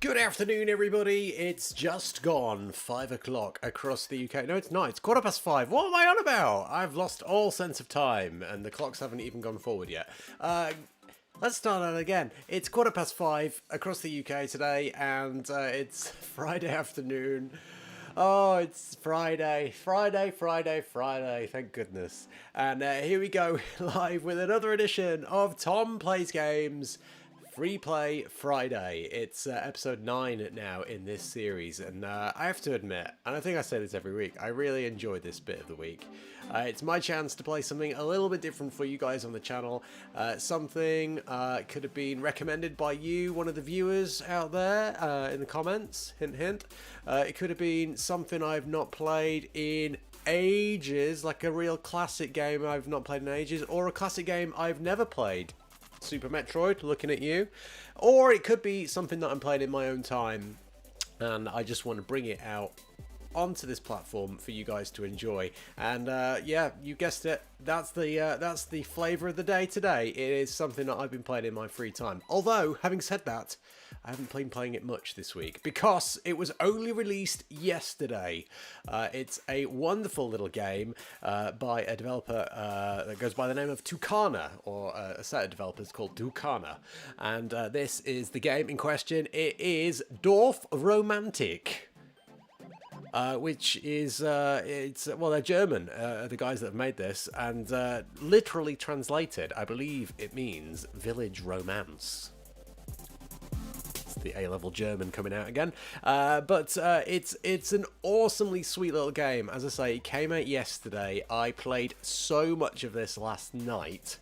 Good afternoon, everybody. It's just gone 5 o'clock across the UK. No, it's not. It's 5:15. What am I on about? I've lost all sense of time, and the clocks haven't even gone forward yet. Let's start that again. It's 5:15 across the UK today, and it's Friday afternoon. Oh, it's Friday. Thank goodness. And here we go, live with another edition of Tom Plays Games Freeplay Friday. It's episode 9 now in this series, and I have to admit, and I think I say this every week, I really enjoy this bit of the week. It's my chance to play something a little bit different for you guys on the channel. Something could have been recommended by you, one of the viewers out there, in the comments, hint hint. It could have been something I've not played in ages, like a real classic game I've not played in ages, or a classic game I've never played. Super Metroid, looking at you. Or it could be something that I'm playing in my own time, and I just want to bring it out onto this platform for you guys to enjoy. And yeah, you guessed it, that's the flavour of the day today. It is something that I've been playing in my free time. Although, having said that, I haven't been playing it much this week because it was only released yesterday. It's a wonderful little game by a developer that goes by the name of Tucana, or a set of developers called Tucana. And this is the game in question. It is Dorfromantik. Which is, well, they're German, the guys that have made this, and literally translated, I believe it means village romance. It's the A-level German coming out again. But it's an awesomely sweet little game. As I say, it came out yesterday. I played so much of this last night.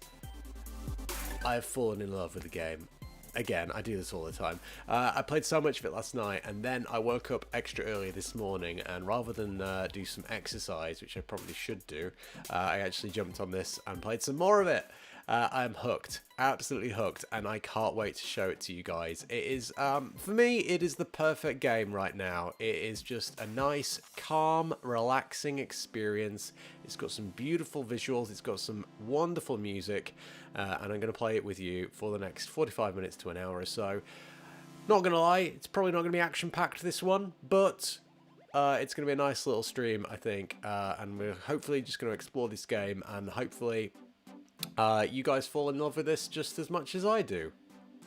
I've fallen in love with the game. Again, I do this all the time. I played so much of it last night, and then I woke up extra early this morning, and rather than do some exercise, which I probably should do, I actually jumped on this and played some more of it. I'm hooked, absolutely hooked, and I can't wait to show it to you guys. It is, for me, it is the perfect game right now. It is just a nice, calm, relaxing experience. It's got some beautiful visuals, it's got some wonderful music, and I'm going to play it with you for the next 45 minutes to an hour or so. Not going to lie, it's probably not going to be action-packed, this one, but it's going to be a nice little stream, I think, and we're hopefully just going to explore this game, and hopefully you guys fall in love with this just as much as I do.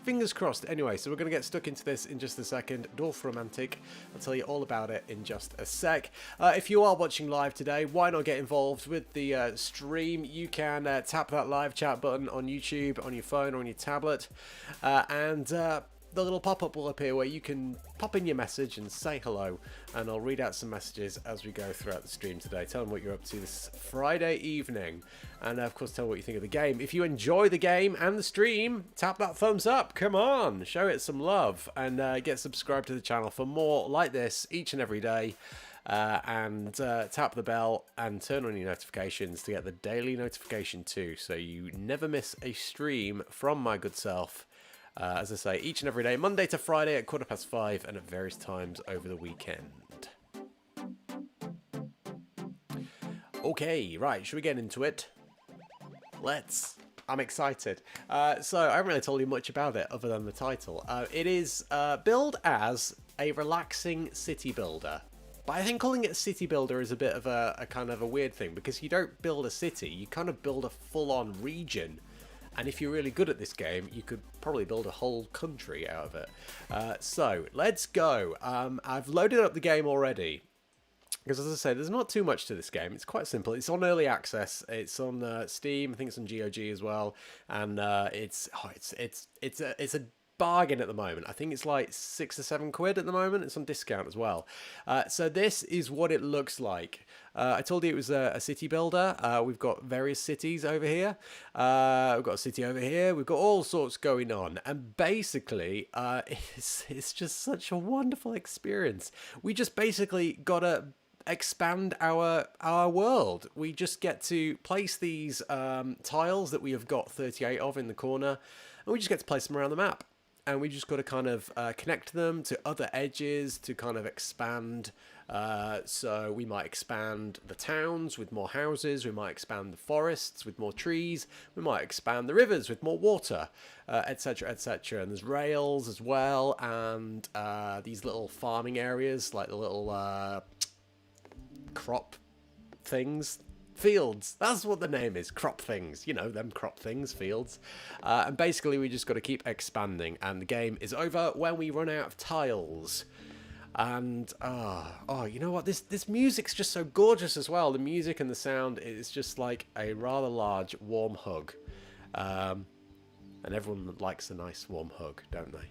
Fingers crossed. Anyway, so we're going to get stuck into this in just a second. Dorfromantik. I'll tell you all about it in just a sec. If you are watching live today, why not get involved with the stream? You can tap that live chat button on YouTube, on your phone, or on your tablet, and the little pop-up will appear where you can pop in your message and say hello, and I'll read out some messages as we go throughout the stream today. Tell them what you're up to this Friday evening, and of course tell what you think of the game. If you enjoy the game and the stream, tap that thumbs up, come on, show it some love, and get subscribed to the channel for more like this each and every day. And tap the bell and turn on your notifications to get the daily notification too, so you never miss a stream from my good self. As I say, each and every day, Monday to Friday at 5:15, and at various times over the weekend. Okay, right, should we get into it? Let's. I'm excited. So, I haven't really told you much about it other than the title. It is billed as a relaxing city builder. But I think calling it a city builder is a bit of a kind of a weird thing, because you don't build a city, you kind of build a full-on region. And if you're really good at this game, you could probably build a whole country out of it. So, let's go. I've loaded up the game already. Because as I say, there's not too much to this game. It's quite simple. It's on early access. It's on Steam. I think it's on GOG as well. And it's a bargain at the moment. I think it's like £6 or £7 at the moment. It's on discount as well. So this is what it looks like. I told you it was a city builder. We've got various cities over here. We've got a city over here. We've got all sorts going on. And basically, it's just such a wonderful experience. We just basically got to expand our world. We just get to place these tiles that we have got 38 of in the corner, and we just get to place them around the map. And we just got to kind of connect them to other edges to kind of expand So we might expand the towns with more houses, we might expand the forests with more trees, we might expand the rivers with more water, etc, etc. And there's rails as well, and these little farming areas, like the little crop things. Fields, that's what the name is, crop things, you know, them crop things, fields. And basically we just got to keep expanding, and the game is over when we run out of tiles. And oh, you know what, this music's just so gorgeous as well. The music and the sound is just like a rather large warm hug, and everyone likes a nice warm hug, don't they?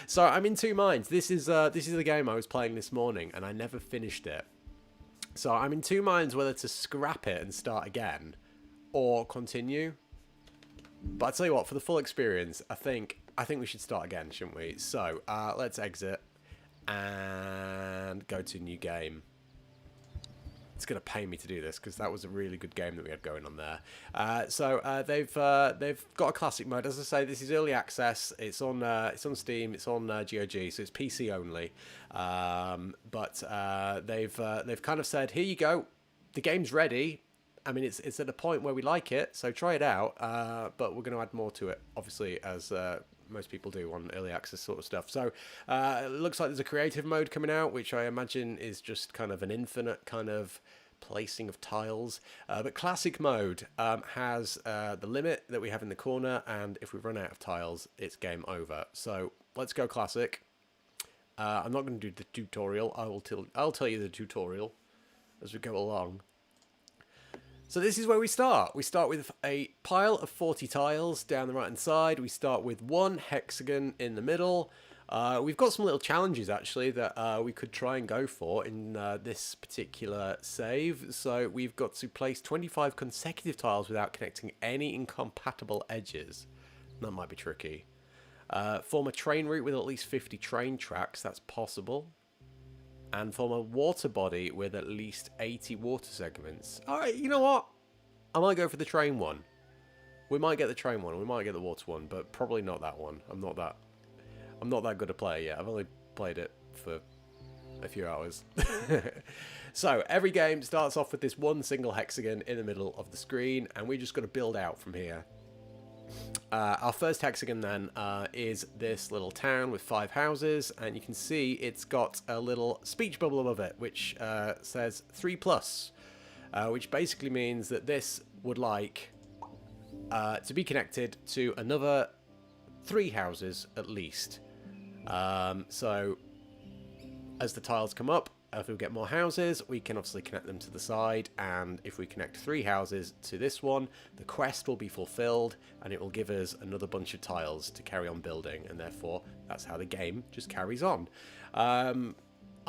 So I'm in two minds. This is the game I was playing this morning, and I never finished it. So I'm in two minds whether to scrap it and start again or continue. But I tell you what, for the full experience, I think we should start again, shouldn't we? So let's exit and go to new game. It's going to pay me to do this because that was a really good game that we had going on there. So they've got a classic mode. As I say, this is early access. It's on Steam. It's on GOG, so it's PC only. But they've kind of said, here you go, the game's ready. I mean, it's at a point where we like it, so try it out. But we're going to add more to it, obviously, as most people do on early access sort of stuff. So it looks like there's a creative mode coming out, which I imagine is just kind of an infinite kind of placing of tiles. But classic mode has the limit that we have in the corner, and if we run out of tiles, it's game over. So let's go classic. I'm not going to do the tutorial. I'll tell you the tutorial as we go along. So this is where we start. We start with a pile of 40 tiles down the right hand side. We start with one hexagon in the middle. We've got some little challenges actually that we could try and go for in this particular save. So we've got to place 25 consecutive tiles without connecting any incompatible edges. That might be tricky. Form a train route with at least 50 train tracks. That's possible. And form a water body with at least 80 water segments. Alright, you know what? I might go for the train one. We might get the train one, we might get the water one, but probably not that one. I'm not that good a player yet. I've only played it for a few hours. So, every game starts off with this one single hexagon in the middle of the screen, and we just got to build out from here. Our first hexagon then is this little town with 5 houses, and you can see it's got a little speech bubble above it which says 3+, which basically means that this would like to be connected to another 3 houses at least. So as the tiles come up, if we get more houses, we can obviously connect them to the side, and if we connect 3 houses to this one, the quest will be fulfilled, and it will give us another bunch of tiles to carry on building, and therefore that's how the game just carries on. Our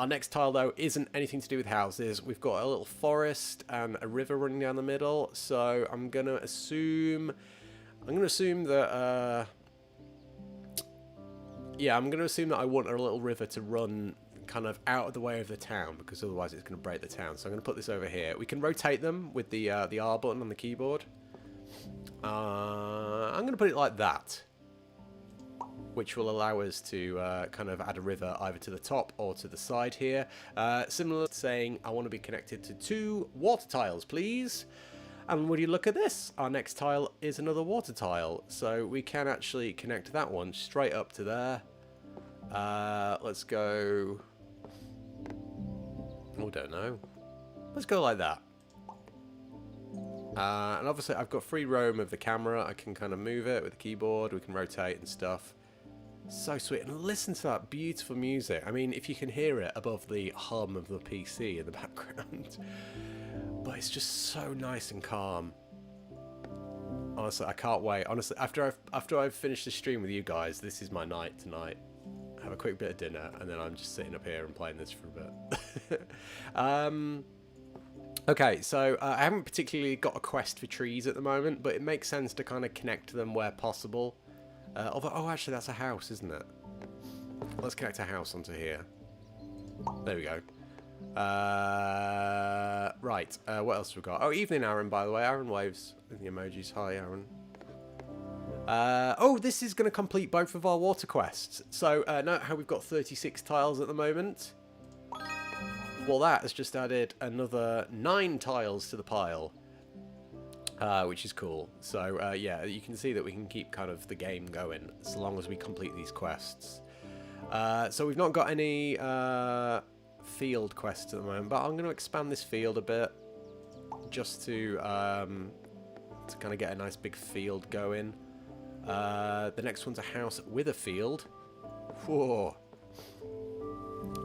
next tile though isn't anything to do with houses. We've got a little forest and a river running down the middle, so I'm gonna assume that yeah, I'm gonna assume that I want a little river to run kind of out of the way of the town, because otherwise it's going to break the town. So I'm going to put this over here. We can rotate them with the R button on the keyboard. I'm going to put it like that, which will allow us to kind of add a river either to the top or to the side here. Similar to saying I want to be connected to 2 water tiles, please. And would you look at this? Our next tile is another water tile, so we can actually connect that one straight up to there. Let's go. Oh, don't know. Let's go like that. And obviously I've got free roam of the camera. I can kind of move it with the keyboard. We can rotate and stuff. So sweet. And listen to that beautiful music. I mean, if you can hear it above the hum of the PC in the background. But it's just so nice and calm. Honestly, I can't wait. Honestly, after I've finished the stream with you guys, this is my night tonight. Have a quick bit of dinner, and then I'm just sitting up here and playing this for a bit. Okay, so I haven't particularly got a quest for trees at the moment, but it makes sense to kind of connect them where possible. Although, oh, actually, that's a house, isn't it? Let's connect a house onto here. There we go. Right, what else have we got? Oh, evening, Aaron, by the way. Aaron waves with the emojis. Hi, Aaron. Oh, this is going to complete both of our water quests. So, note how we've got 36 tiles at the moment. well, that has just added another 9 tiles to the pile, which is cool. So, yeah, you can see that we can keep kind of the game going so long as we complete these quests. So we've not got any field quests at the moment, but I'm going to expand this field a bit just to kind of get a nice big field going. The next one's a house with a field. Whoa.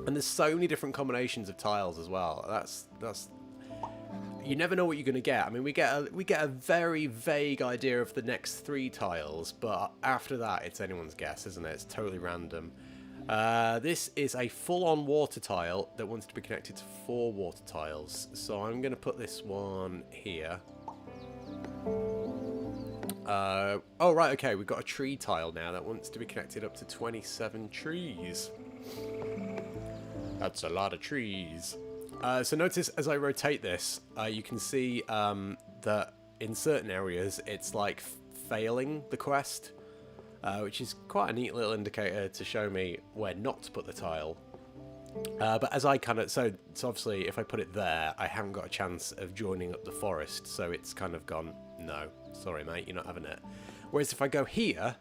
And there's so many different combinations of tiles as well. That's you never know what you're going to get. I mean, we get a very vague idea of the next 3 tiles, but after that, it's anyone's guess, isn't it? It's totally random. This is a full-on water tile that wants to be connected to 4 water tiles. So I'm going to put this one here. Oh, right, okay, we've got a tree tile now that wants to be connected up to 27 trees. That's a lot of trees. So notice as I rotate this, you can see that in certain areas it's like failing the quest, which is quite a neat little indicator to show me where not to put the tile. But as I kind of... So obviously if I put it there, I haven't got a chance of joining up the forest, so it's kind of gone, no, sorry mate, you're not having it. Whereas if I go here,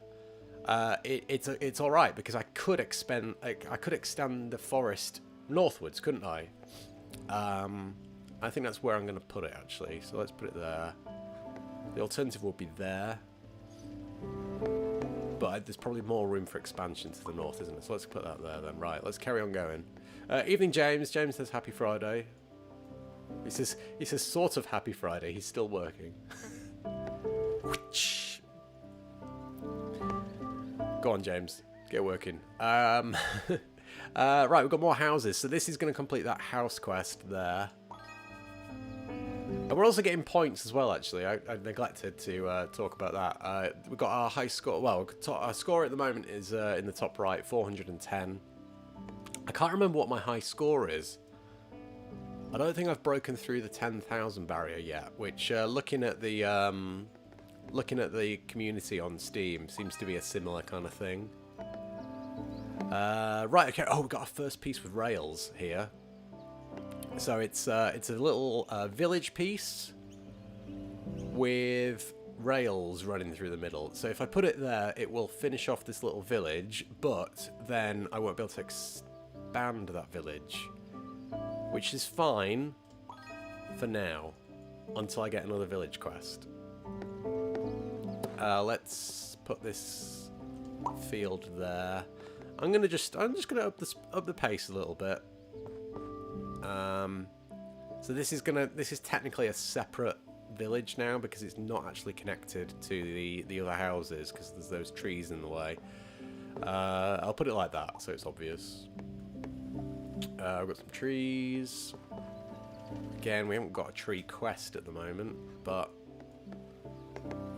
it's all right, because I could extend the forest northwards, couldn't I? I think that's where I'm going to put it, actually. So let's put it there. The alternative would be there. But there's probably more room for expansion to the north, isn't it? So let's put that there then. Right, let's carry on going. Evening, James. James says happy Friday. He says sort of happy Friday. He's still working. Go on, James. Get working. Right, we've got more houses. So this is going to complete that house quest there. And we're also getting points as well, actually. I neglected to talk about that. We've got our high score. Well, our score at the moment is in the top right, 410. I can't remember what my high score is. I don't think I've broken through the 10,000 barrier yet, which looking at the community on Steam seems to be a similar kind of thing. Right, okay. Oh, we've got our first piece with rails here. So it's a little village piece with rails running through the middle. So if I put it there, it will finish off this little village, but then I won't be able to expand that village, which is fine for now until I get another village quest. Let's put this field there. I'm just gonna up the pace a little bit. So this is technically a separate village now because it's not actually connected to the other houses because there's those trees in the way. I'll put it like that so it's obvious. We've got some trees. Again, we haven't got a tree quest at the moment, but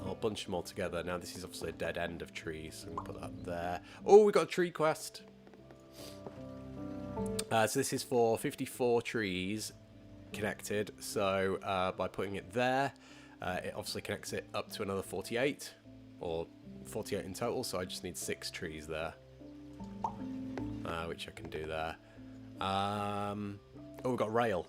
I'll bunch them all together. Now this is obviously a dead end of trees, so I'm going to put that there. Oh, we got a tree quest. So this is for 54 trees connected. So by putting it there, it obviously connects it up to another 48, or 48 in total. So I just need 6 trees there, which I can do there. Oh, we've got rail.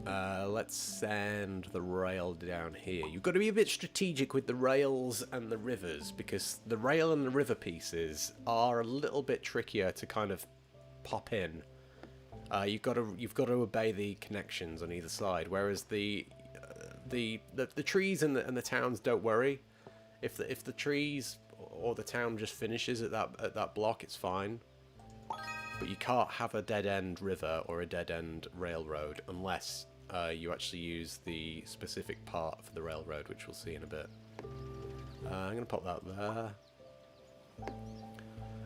Let's send the rail down here. You've got to be a bit strategic with the rails and the rivers, because the rail and the river pieces are a little bit trickier to kind of pop in. You've got to obey the connections on either side, whereas the trees and the towns, don't worry. If the trees or the town just finishes at that block, it's fine. But you can't have a dead-end river or a dead-end railroad unless you actually use the specific part for the railroad, which we'll see in a bit. I'm going to pop that there.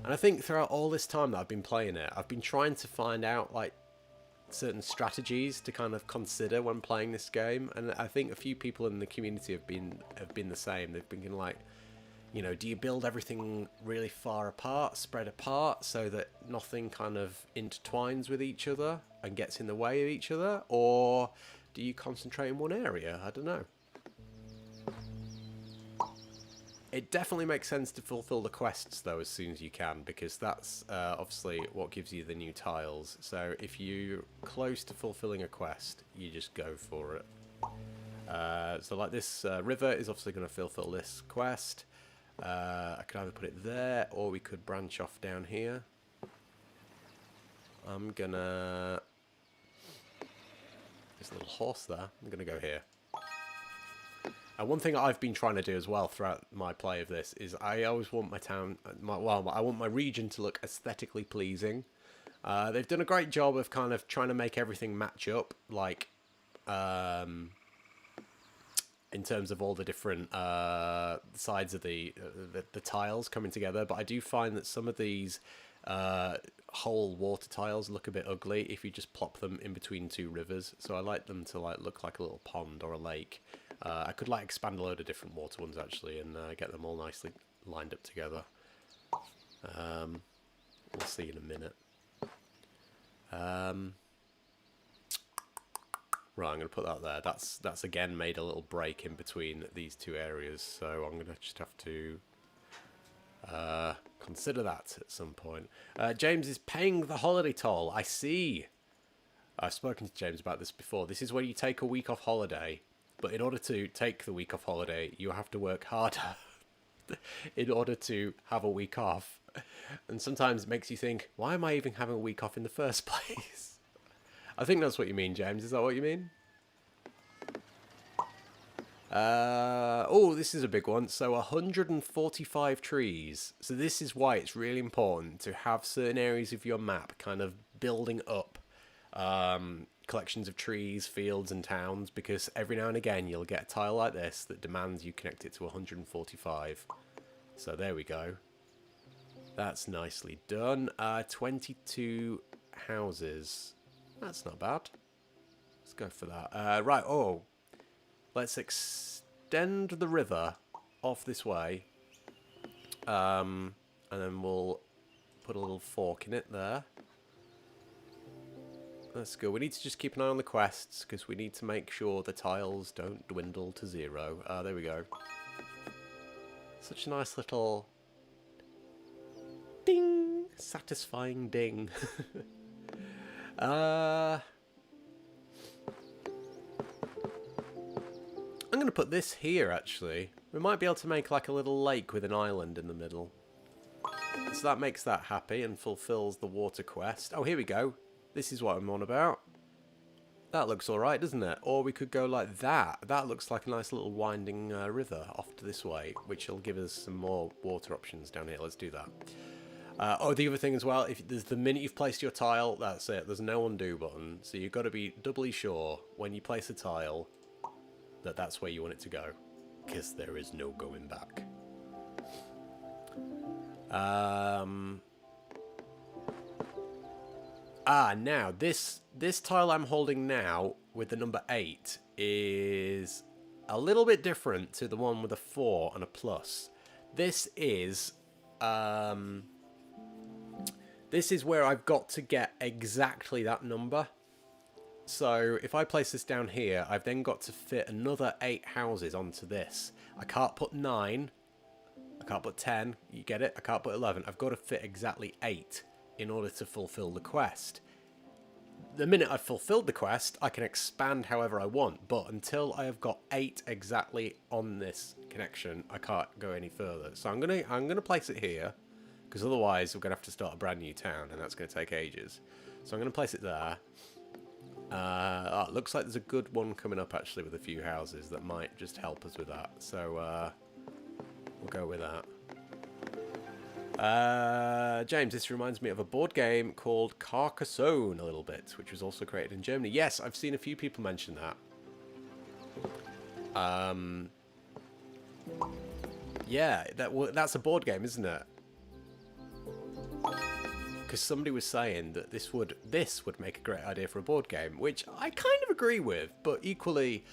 And I think throughout all this time that I've been playing it, I've been trying to find out like certain strategies to kind of consider when playing this game. And I think a few people in the community have been the same. They've been like, you know, do you build everything really far apart, spread apart, so that nothing kind of intertwines with each other and gets in the way of each other? Or do you concentrate in one area? I don't know. It definitely makes sense to fulfill the quests, though, as soon as you can, because that's obviously what gives you the new tiles. So if you're close to fulfilling a quest, you just go for it. So like this river is obviously going to fulfill this quest. I could either put it there, or we could branch off down here. I'm gonna... There's a little horse there. I'm gonna go here. One thing I've been trying to do as well throughout my play of this is I always want my town, I want my region to look aesthetically pleasing. They've done a great job of kind of trying to make everything match up, like in terms of all the different sides of the tiles coming together. But I do find that some of these whole water tiles look a bit ugly if you just plop them in between two rivers. So I like them to like look like a little pond or a lake. I could like expand a load of different water ones actually and get them all nicely lined up together. We'll see in a minute. Right, I'm going to put that there. That's again made a little break in between these two areas, so I'm going to just have to consider that at some point. James is paying the holiday toll. I see. I've spoken to James about this before. This is where you take a week off holiday, but in order to take the week off holiday, you have to work harder in order to have a week off. And sometimes it makes you think, why am I even having a week off in the first place? I think that's what you mean, James. Is that what you mean? Oh, this is a big one. So 145 trees. So this is why it's really important to have certain areas of your map kind of building up collections of trees, fields and towns, because every now and again you'll get a tile like this that demands you connect it to 145. So there we go. That's nicely done. 22 houses. That's not bad. Let's go for that. Right, oh. Let's extend the river off this way. And then we'll put a little fork in it there. That's good. We need to just keep an eye on the quests, because we need to make sure the tiles don't dwindle to 0. There we go. Such a nice little... ding! Satisfying ding. I'm going to put this here, actually. We might be able to make like a little lake with an island in the middle. So that makes that happy and fulfills the water quest. Oh, here we go. This is what I'm on about. That looks alright, doesn't it? Or we could go like that. That looks like a nice little winding river off to this way, which will give us some more water options down here. Let's do that. Oh, the other thing as well, if there's the minute you've placed your tile, that's it. There's no undo button. So you've got to be doubly sure when you place a tile that that's where you want it to go, because there is no going back. Now this tile I'm holding now with the number 8 is a little bit different to the one with a 4 and a plus. This is where I've got to get exactly that number. So if I place this down here, I've then got to fit another 8 houses onto this. I can't put 9. I can't put 10. You get it? I can't put 11. I've got to fit exactly 8 in order to fulfill the quest. The minute I've fulfilled the quest, I can expand however I want. But until I have got 8 exactly on this connection, I can't go any further. So I'm gonna place it here, because otherwise we're gonna have to start a brand new town, and that's gonna take ages. So I'm gonna place it there. It looks like there's a good one coming up actually with a few houses that might just help us with that. So we'll go with that. James, this reminds me of a board game called Carcassonne a little bit, which was also created in Germany. Yes, I've seen a few people mention that. Yeah, that's a board game, isn't it? Because somebody was saying that this would make a great idea for a board game, which I kind of agree with, but equally,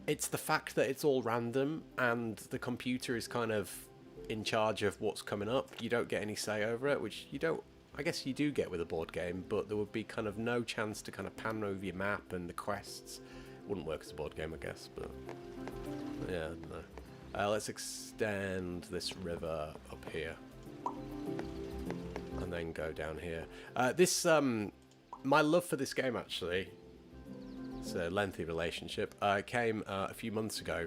it's the fact that it's all random and the computer is kind of in charge of what's coming up. You don't get any say over it, which you don't. I guess you do get with a board game, but there would be kind of no chance to kind of pan over your map and the quests. Wouldn't work as a board game, I guess, but yeah, I don't know. Let's extend this river up here. And then go down here. My love for this game, actually, it's a lengthy relationship, came a few months ago.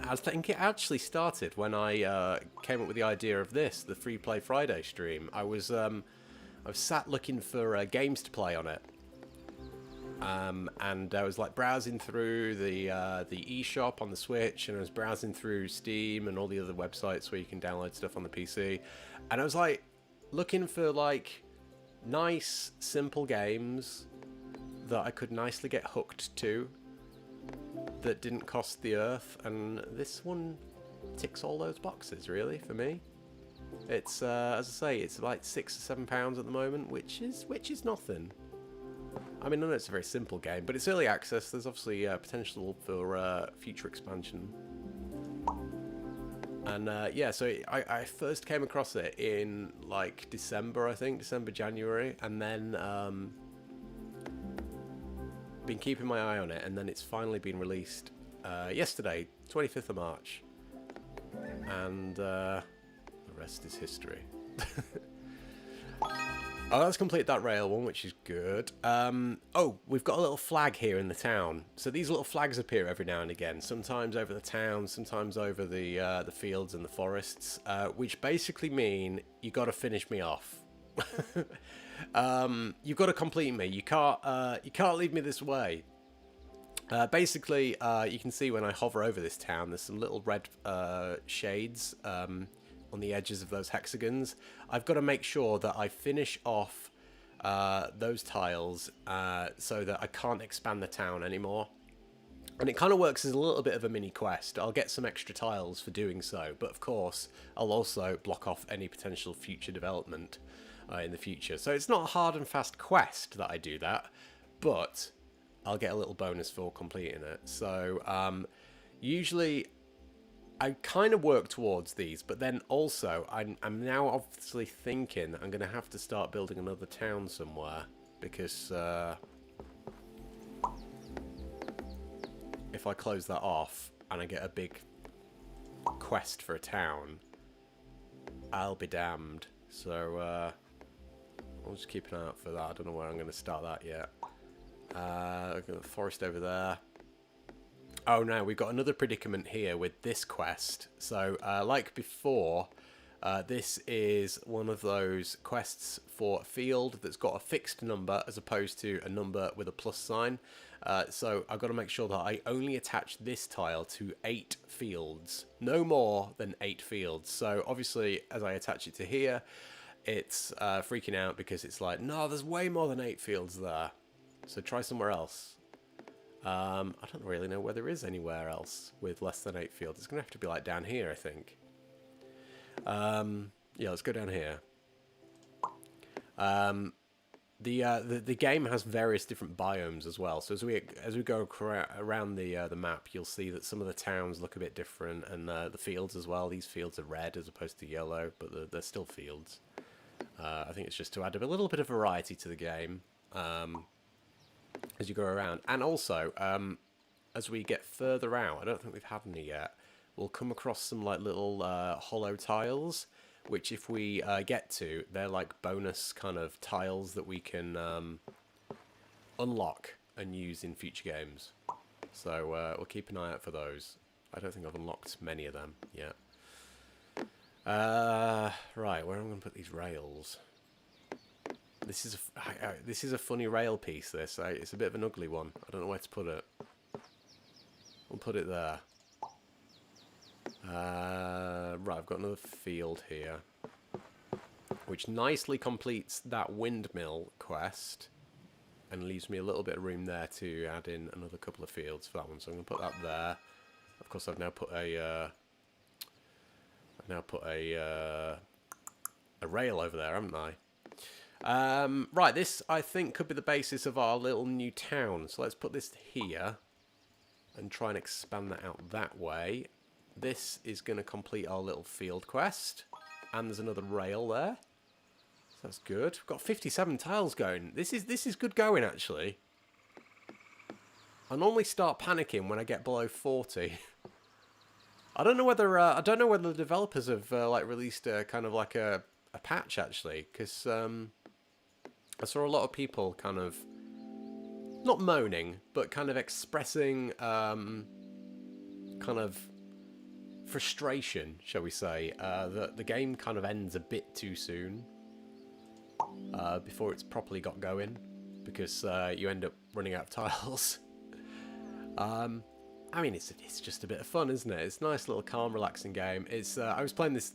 I think it actually started when I came up with the idea of this, the Freeplay Friday stream. I was sat looking for games to play on it. And I was like browsing through the eShop on the Switch, and I was browsing through Steam and all the other websites where you can download stuff on the PC. And I was like looking for like nice, simple games that I could nicely get hooked to that didn't cost the earth, and this one ticks all those boxes really for me. It's as I say, it's like £6 or £7 at the moment, which is nothing. I mean, I know it's a very simple game, but it's early access. There's obviously potential for future expansion. And yeah, so I first came across it in like December, I think, January, and then been keeping my eye on it, and then it's finally been released yesterday, 25th of March, and the rest is history. Oh, let's complete that rail one, which is good. Oh, we've got a little flag here in the town. So these little flags appear every now and again, sometimes over the town, sometimes over the fields and the forests, which basically mean you got to finish me off. You've got to complete me. You can't leave me this way. Basically, you can see when I hover over this town, there's some little red shades on the edges of those hexagons. I've got to make sure that I finish off those tiles so that I can't expand the town anymore. And it kind of works as a little bit of a mini quest. I'll get some extra tiles for doing so, but of course I'll also block off any potential future development in the future. So it's not a hard and fast quest that I do that, but I'll get a little bonus for completing it. So usually I kind of work towards these, but then also I'm now obviously thinking that I'm going to have to start building another town somewhere, because if I close that off and I get a big quest for a town, I'll be damned. So I'll just keep an eye out for that. I don't know where I'm going to start that yet. I've got the forest over there. Oh, no, we've got another predicament here with this quest. So, like before, this is one of those quests for a field that's got a fixed number as opposed to a number with a plus sign. So I've got to make sure that I only attach this tile to 8 fields. No more than 8 fields. So, obviously, as I attach it to here, it's freaking out because it's like, no, there's way more than 8 fields there. So try somewhere else. I don't really know where there is anywhere else with less than 8 fields. It's going to have to be like down here, I think. Yeah, let's go down here. The game has various different biomes as well. So as we go around the map, you'll see that some of the towns look a bit different, and the fields as well. These fields are red as opposed to yellow, but they're still fields. I think it's just to add a little bit of variety to the game. As you go around, and also as we get further out, I don't think we've had any yet, we'll come across some like little hollow tiles, which if we get to, they're like bonus kind of tiles that we can unlock and use in future games. So we'll keep an eye out for those. I don't think I've unlocked many of them yet. Right, where am I going to put these rails? This is a funny rail piece, this. It's a bit of an ugly one. I don't know where to put it. We'll put it there. Right, I've got another field here, which nicely completes that windmill quest and leaves me a little bit of room there to add in another couple of fields for that one. So I'm going to put that there. Of course, I've now put a rail over there, haven't I? Right, this I think could be the basis of our little new town. So let's put this here and try and expand that out that way. This is going to complete our little field quest, and there's another rail there. So that's good. We've got 57 tiles going. This is good going, actually. I normally start panicking when I get below 40. I don't know whether the developers have like released a kind of like a patch actually, because I saw a lot of people kind of not moaning, but kind of expressing kind of frustration, shall we say, that the game kind of ends a bit too soon before it's properly got going, because you end up running out of tiles. I mean, it's just a bit of fun, isn't it? It's a nice little calm, relaxing game. It's I was playing this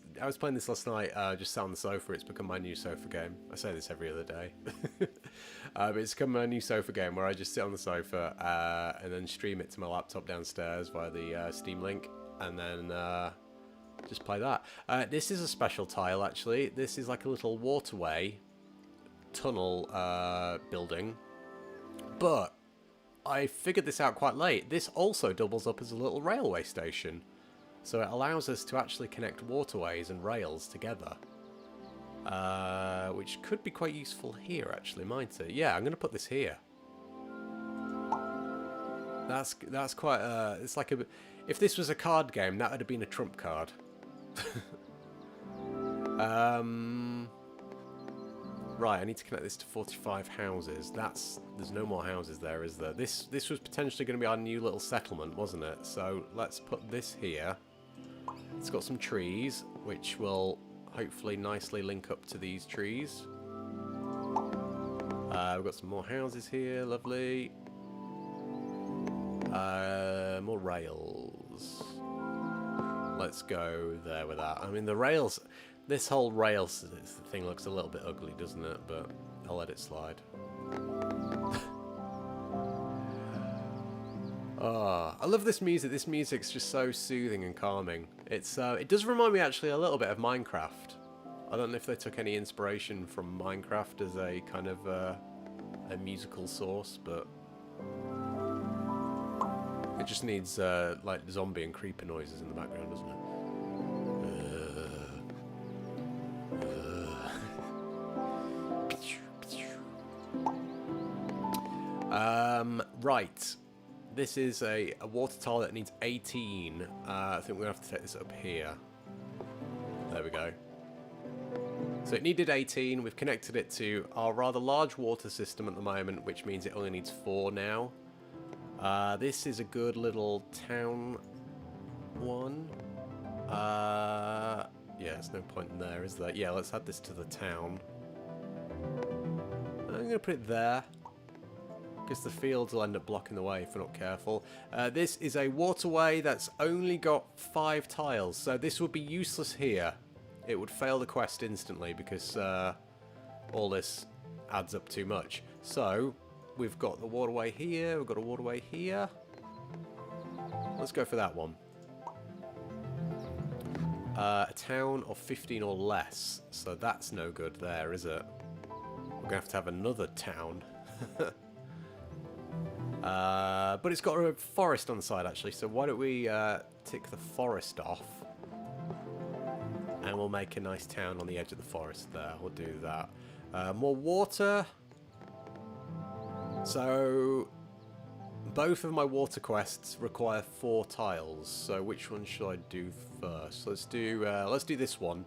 last night, just sat on the sofa. It's become my new sofa game. I say this every other day, but it's become my new sofa game where I just sit on the sofa and then stream it to my laptop downstairs via the Steam link, and then just play that. This is a special tile, actually. This is like a little waterway tunnel building, but I figured this out quite late. This also doubles up as a little railway station. So it allows us to actually connect waterways and rails together. Which could be quite useful here, actually, mightn't it? Yeah, I'm going to put this here. That's quite it's like a... If this was a card game, that would have been a trump card. Right, I need to connect this to 45 houses. There's no more houses there, is there? This was potentially going to be our new little settlement, wasn't it? So let's put this here. It's got some trees, which will hopefully nicely link up to these trees. We've got some more houses here, lovely. More rails. Let's go there with that. I mean, the rails... This whole rails thing looks a little bit ugly, doesn't it? But I'll let it slide. Oh, I love this music. This music's just so soothing and calming. It does remind me actually a little bit of Minecraft. I don't know if they took any inspiration from Minecraft as a kind of a musical source, but it just needs like zombie and creeper noises in the background, doesn't it? Right. This is a water tile that needs 18. I think we're going to have to take this up here. There we go. So it needed 18. We've connected it to our rather large water system at the moment, which means it only needs 4 now. This is a good little town one. Yeah, there's no point in there, is there? Yeah, let's add this to the town. I'm going to put it there, because the fields will end up blocking the way if we're not careful. This is a waterway that's only got 5 tiles, so this would be useless here. It would fail the quest instantly because all this adds up too much. So we've got the waterway here, we've got a waterway here. Let's go for that one. A town of 15 or less, so that's no good there, is it? We're going to have another town. But it's got a forest on the side, actually, so why don't we tick the forest off, and we'll make a nice town on the edge of the forest there. We'll do that. More water. So both of my water quests require 4 tiles, so which one should I do first? Let's do this one.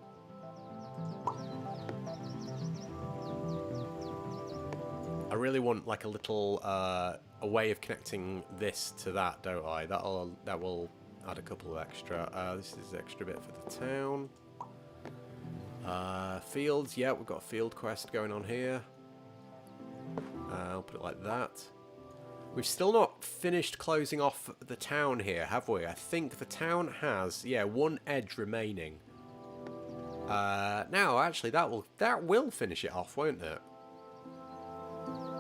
I really want like a little a way of connecting this to that, don't I? That will add a couple of extra. This is extra bit for the town. Fields, yeah, we've got a field quest going on here. I'll put it like that. We've still not finished closing off the town here, have we? I think the town has, yeah, 1 edge remaining. Now, actually, that will finish it off, won't it?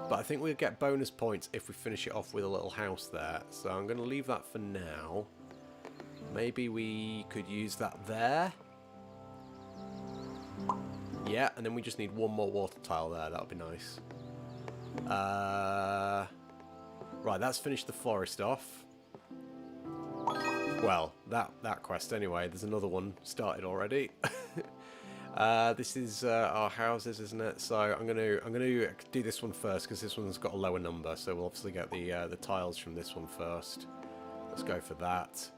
But I think we'll get bonus points if we finish it off with a little house there. So I'm going to leave that for now. Maybe we could use that there. Yeah, and then we just need 1 more water tile there. That would be nice. Right, that's finished the forest off. Well, that quest anyway. There's another one started already. This is our houses, isn't it? So I'm gonna do this one first because this one's got a lower number. So we'll obviously get the tiles from this one first. Let's go for that.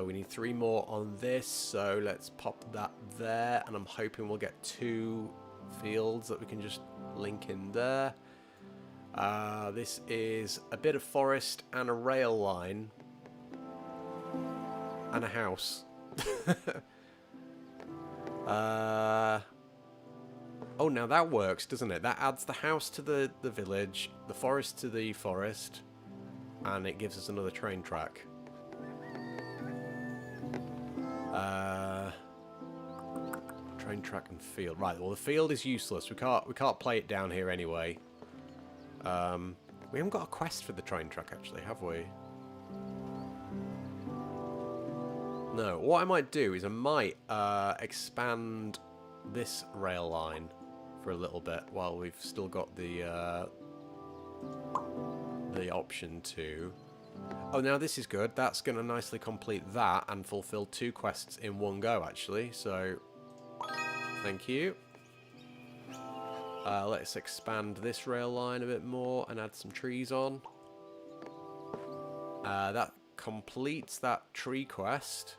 We need 3 more on this, so let's pop that there, and I'm hoping we'll get 2 fields that we can just link in there. This is a bit of forest and a rail line and a house. Oh, now that works, doesn't it? That adds the house to the village, the forest to the forest, and it gives us another train track. Train track and field. Right, well the field is useless. We can't play it down here anyway. We haven't got a quest for the train track actually, have we? No. What I might do is I might expand this rail line for a little bit while we've still got the option to. Oh, now this is good. That's going to nicely complete that and fulfill 2 quests in one go, actually. So, thank you. Let's expand this rail line a bit more and add some trees on. That completes that tree quest.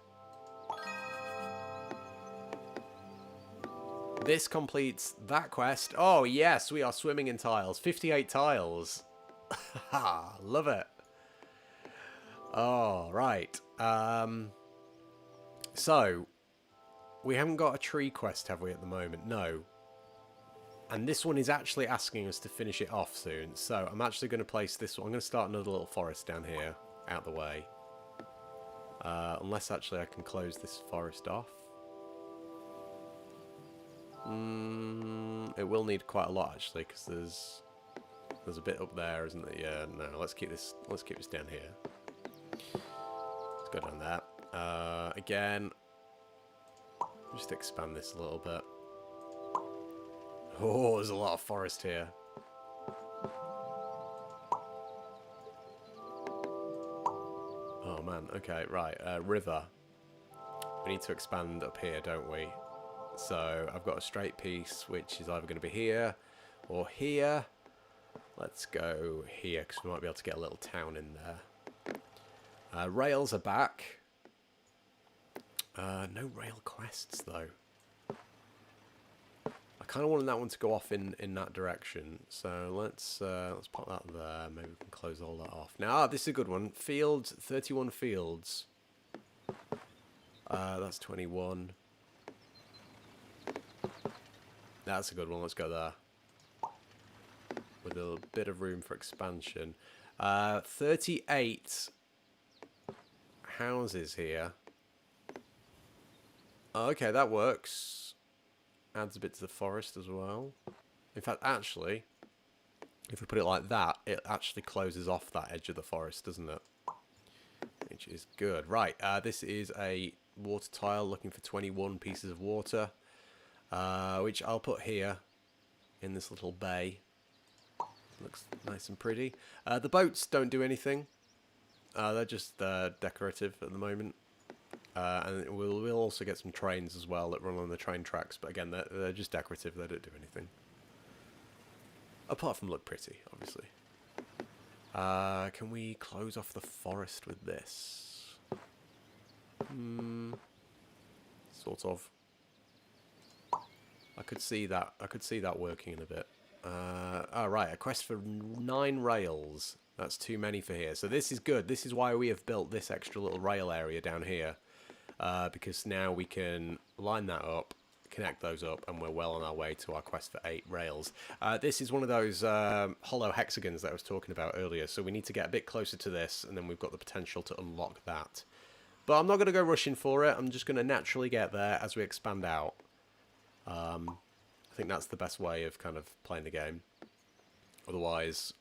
This completes that quest. Oh, yes, we are swimming in tiles. 58 tiles. Haha, love it. Oh, right. So, we haven't got a tree quest, have we, at the moment? No. And this one is actually asking us to finish it off soon. So, I'm actually going to place this one. I'm going to start another little forest down here, out the way. Unless, actually, I can close this forest off. It will need quite a lot, actually, because there's a bit up there, isn't there? Yeah, no, let's keep this down here. Let's go down there. Again, just expand this a little bit. Oh, there's a lot of forest here. Oh man, okay, right, river. We need to expand up here, don't we? So I've got a straight piece, which is either going to be here or here. Let's go here, because we might be able to get a little town in there. Rails are back. No rail quests, though. I kind of wanted that one to go off in that direction. So let's pop that there. Maybe we can close all that off. Now, this is a good one. Fields, 31 fields. That's 21. That's a good one. Let's go there. With a bit of room for expansion. 38 houses here. Oh, okay, that works. Adds a bit to the forest as well. In fact, actually, if we put it like that, it actually closes off that edge of the forest, doesn't it? Which is good. Right, this is a water tile looking for 21 pieces of water. Which I'll put here in this little bay. Looks nice and pretty. The boats don't do anything. They're just decorative at the moment. And we'll also get some trains as well that run on the train tracks. But again, they're just decorative. They don't do anything. Apart from look pretty, obviously. Can we close off the forest with this? Sort of. I could see that working in a bit. Oh, right, a quest for 9 rails. That's too many for here. So this is good. This is why we have built this extra little rail area down here. Because now we can line that up, connect those up, and we're well on our way to our quest for 8 rails. This is one of those hollow hexagons that I was talking about earlier. So we need to get a bit closer to this, and then we've got the potential to unlock that. But I'm not going to go rushing for it. I'm just going to naturally get there as we expand out. I think that's the best way of kind of playing the game. Otherwise,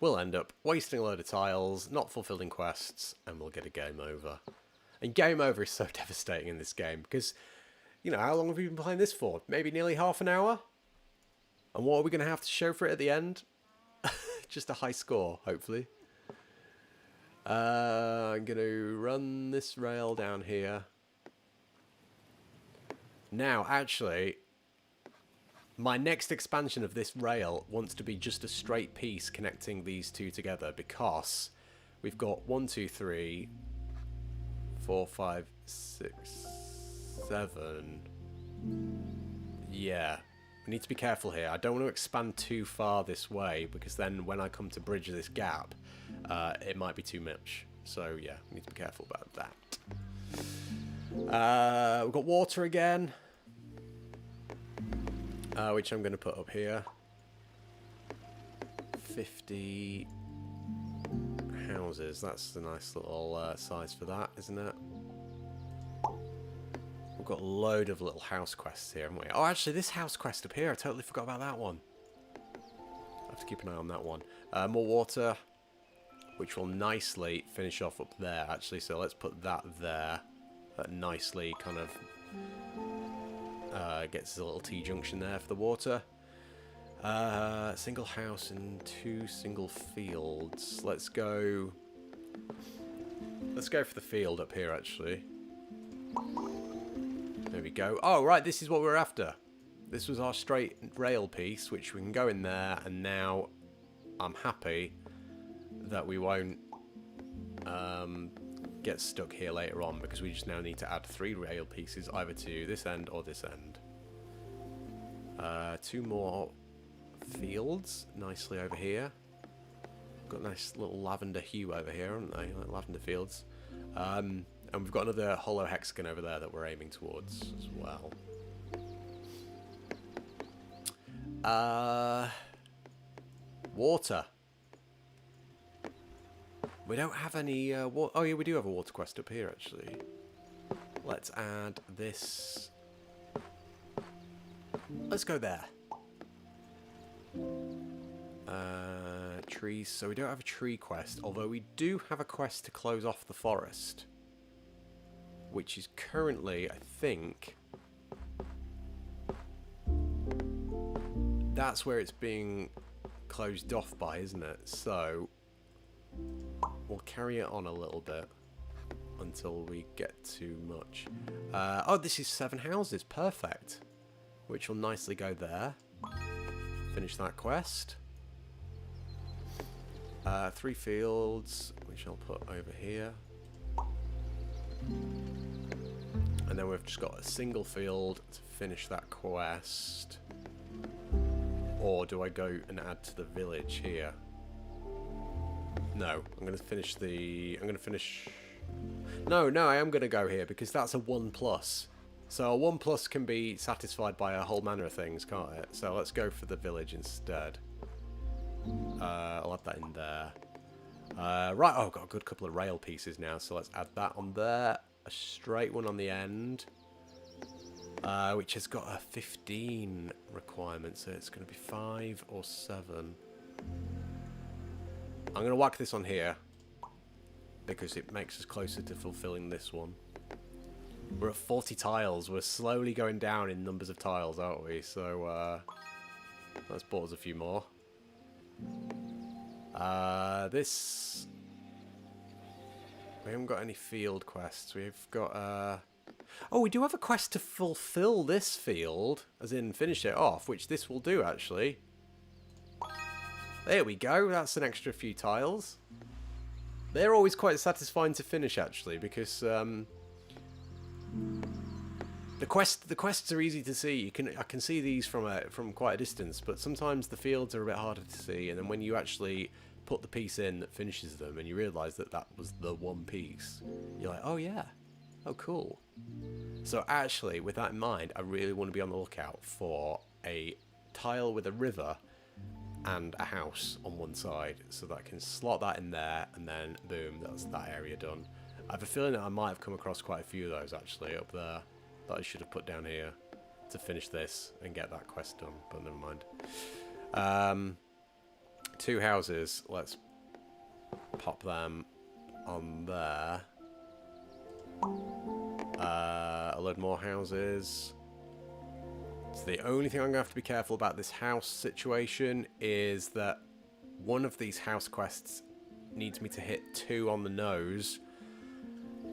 we'll end up wasting a load of tiles, not fulfilling quests, and we'll get a game over. And game over is so devastating in this game because, you know, how long have we been playing this for? Maybe nearly half an hour? And what are we going to have to show for it at the end? Just a high score, hopefully. I'm going to run this rail down here. Now, actually, my next expansion of this rail wants to be just a straight piece connecting these two together because we've got 1, 2, 3, 4, 5, 6, 7. Yeah. We need to be careful here. I don't want to expand too far this way, because then when I come to bridge this gap, it might be too much. So yeah, we need to be careful about that. We've got water again, which I'm going to put up here. 50 houses. That's a nice little size for that, isn't it? We've got a load of little house quests here, haven't we? Oh, actually, this house quest up here, I totally forgot about that one. I have to keep an eye on that one. More water, which will nicely finish off up there, actually. So let's put that there. That nicely kind of gets a little T-junction there for the water. Single house and 2 single fields. Let's go for the field up here, actually. There we go. Oh, right, this is what we're after. This was our straight rail piece, which we can go in there, and now I'm happy that we won't get stuck here later on, because we just now need to add 3 rail pieces either to this end or this end. 2 more fields nicely over here. Got a nice little lavender hue over here, haven't they? Like lavender fields. And we've got another hollow hexagon over there that we're aiming towards as well. Water. We don't have any oh yeah, we do have a water quest up here, actually. Let's add this. Let's go there. Trees. So we don't have a tree quest, although we do have a quest to close off the forest, which is currently, I think, that's where it's being closed off by, isn't it? So we'll carry it on a little bit until we get too much. Oh, this is 7 houses. Perfect. Which will nicely go there. Finish that quest. 3 fields, which I'll put over here. And then we've just got a single field to finish that quest. Or do I go and add to the village here? No, I'm going to finish the... No, I am going to go here, because that's a 1+. So a 1+ can be satisfied by a whole manner of things, can't it? So let's go for the village instead. I'll add that in there. Right, oh, I've got a good couple of rail pieces now, so let's add that on there. A straight one on the end, which has got a 15 requirement, so it's going to be 5 or 7. I'm going to whack this on here, because it makes us closer to fulfilling this one. We're at 40 tiles. We're slowly going down in numbers of tiles, aren't we? So, let's bought us a few more. This... We haven't got any field quests. We've got, oh, we do have a quest to fulfill this field, as in finish it off, which this will do, actually. There we go. That's an extra few tiles. They're always quite satisfying to finish, actually, because the quests are easy to see. I can see these from quite a distance, but sometimes the fields are a bit harder to see. And then when you actually put the piece in that finishes them, and you realise that that was the one piece, you're like, oh yeah, oh cool. So actually, with that in mind, I really want to be on the lookout for a tile with a river and a house on one side, so that I can slot that in there, and then boom, that's that area done. I have a feeling that I might have come across quite a few of those actually up there that I should have put down here to finish this and get that quest done, but never mind. 2 houses, let's pop them on there. A load more houses. So the only thing I'm going to have to be careful about this house situation is that one of these house quests needs me to hit 2 on the nose.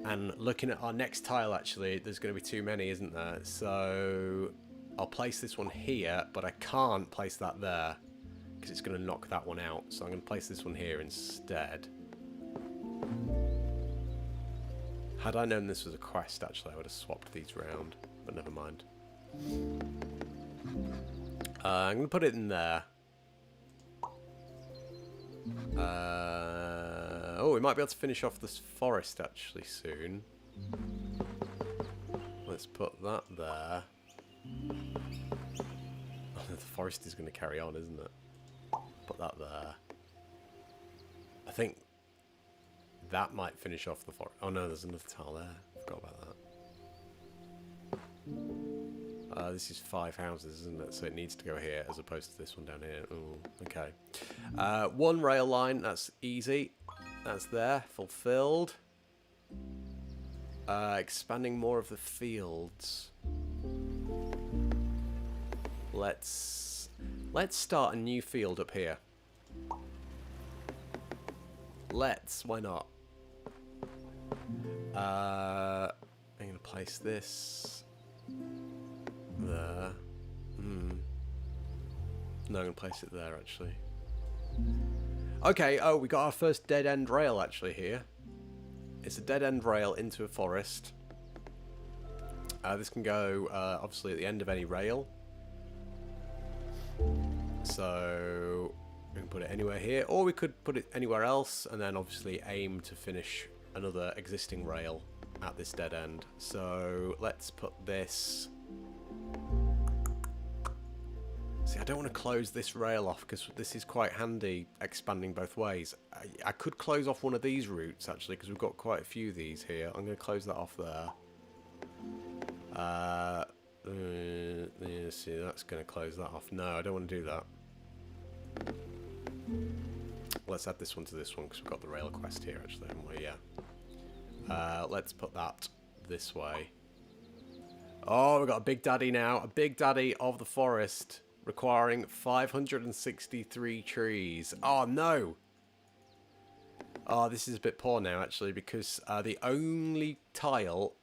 And looking at our next tile, actually, there's going to be too many, isn't there? So I'll place this one here, but I can't place that there because it's going to knock that one out. So I'm going to place this one here instead. Had I known this was a quest, actually, I would have swapped these round. But never mind. I'm going to put it in there. Oh, we might be able to finish off this forest, actually, soon. Let's put that there. The forest is going to carry on, isn't it? Put that there. I think that might finish off the forest. Oh no, there's another tile there. Forgot about that. This is 5 houses, isn't it? So it needs to go here as opposed to this one down here. Ooh, okay. 1 rail line, that's easy. That's there, fulfilled. Expanding more of the fields. Let's start a new field up here. Why not? I'm going to place this there. No, I'm going to place it there, actually. Okay, oh, we got our first dead-end rail, actually, here. It's a dead-end rail into a forest. This can go, obviously, at the end of any rail. So we can put it anywhere here, or we could put it anywhere else, and then obviously aim to finish another existing rail at this dead end. So let's put this. See, I don't want to close this rail off because this is quite handy, expanding both ways. I could close off one of these routes actually, because we've got quite a few of these here. I'm going to close that off there. Yeah, see, that's going to close that off. No, I don't want to do that. Let's add this one to this one because we've got the rail quest here actually, haven't we? Yeah. Let's put that this way. Oh, we've got a big daddy now. A big daddy of the forest requiring 563 trees. Oh, no. Oh, this is a bit poor now actually because the only tile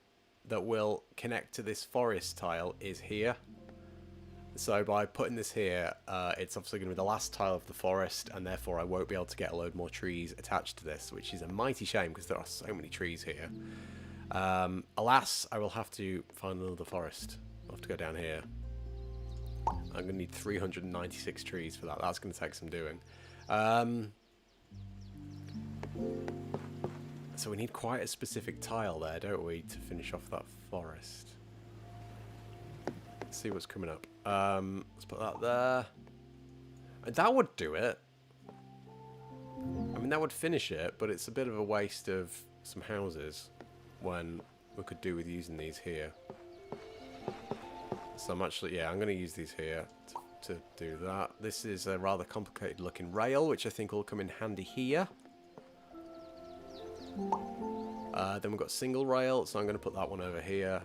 that will connect to this forest tile is here. So by putting this here, it's obviously going to be the last tile of the forest, and therefore I won't be able to get a load more trees attached to this, which is a mighty shame because there are so many trees here. Alas, I will have to find another forest. I'll have to go down here. I'm going to need 396 trees for that. That's going to take some doing. So we need quite a specific tile there, don't we, to finish off that forest. Let's see what's coming up. Let's put that there. And that would do it. I mean, that would finish it, but it's a bit of a waste of some houses when we could do with using these here. So I'm actually, yeah, I'm going to use these here to do that. This is a rather complicated looking rail, which I think will come in handy here. Then we've got single rail, so I'm going to put that one over here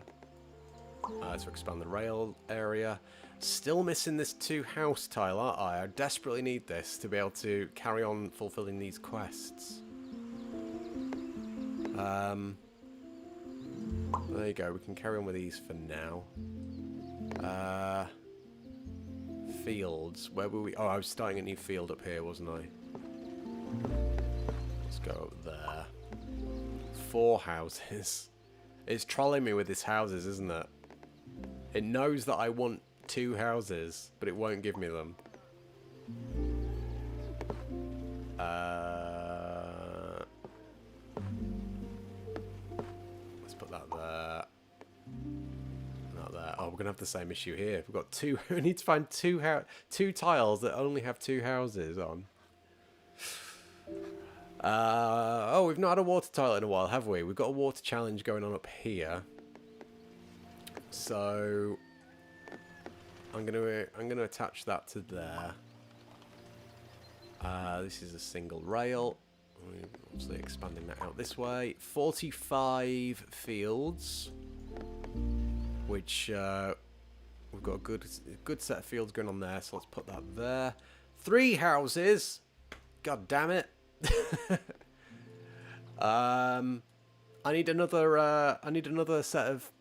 to expand the rail area. Still missing this 2 house tile, aren't I? I desperately need this to be able to carry on fulfilling these quests. There you go, we can carry on with these for now. Fields, where were we? Oh, I was starting a new field up here, wasn't I? Let's go up there. 4 houses. It's trolling me with its houses, isn't it? It knows that I want 2 houses, but it won't give me them. Let's put that there. Not there. Oh, we're gonna have the same issue here. We've got 2. We need to find 2 tiles that only have 2 houses on. Oh, we've not had a water tile in a while, have we? We've got a water challenge going on up here. So I'm gonna attach that to there. This is a single rail. We're obviously expanding that out this way. 45 fields, which we've got a good set of fields going on there. So let's put that there. 3 houses. God damn it. I need another set of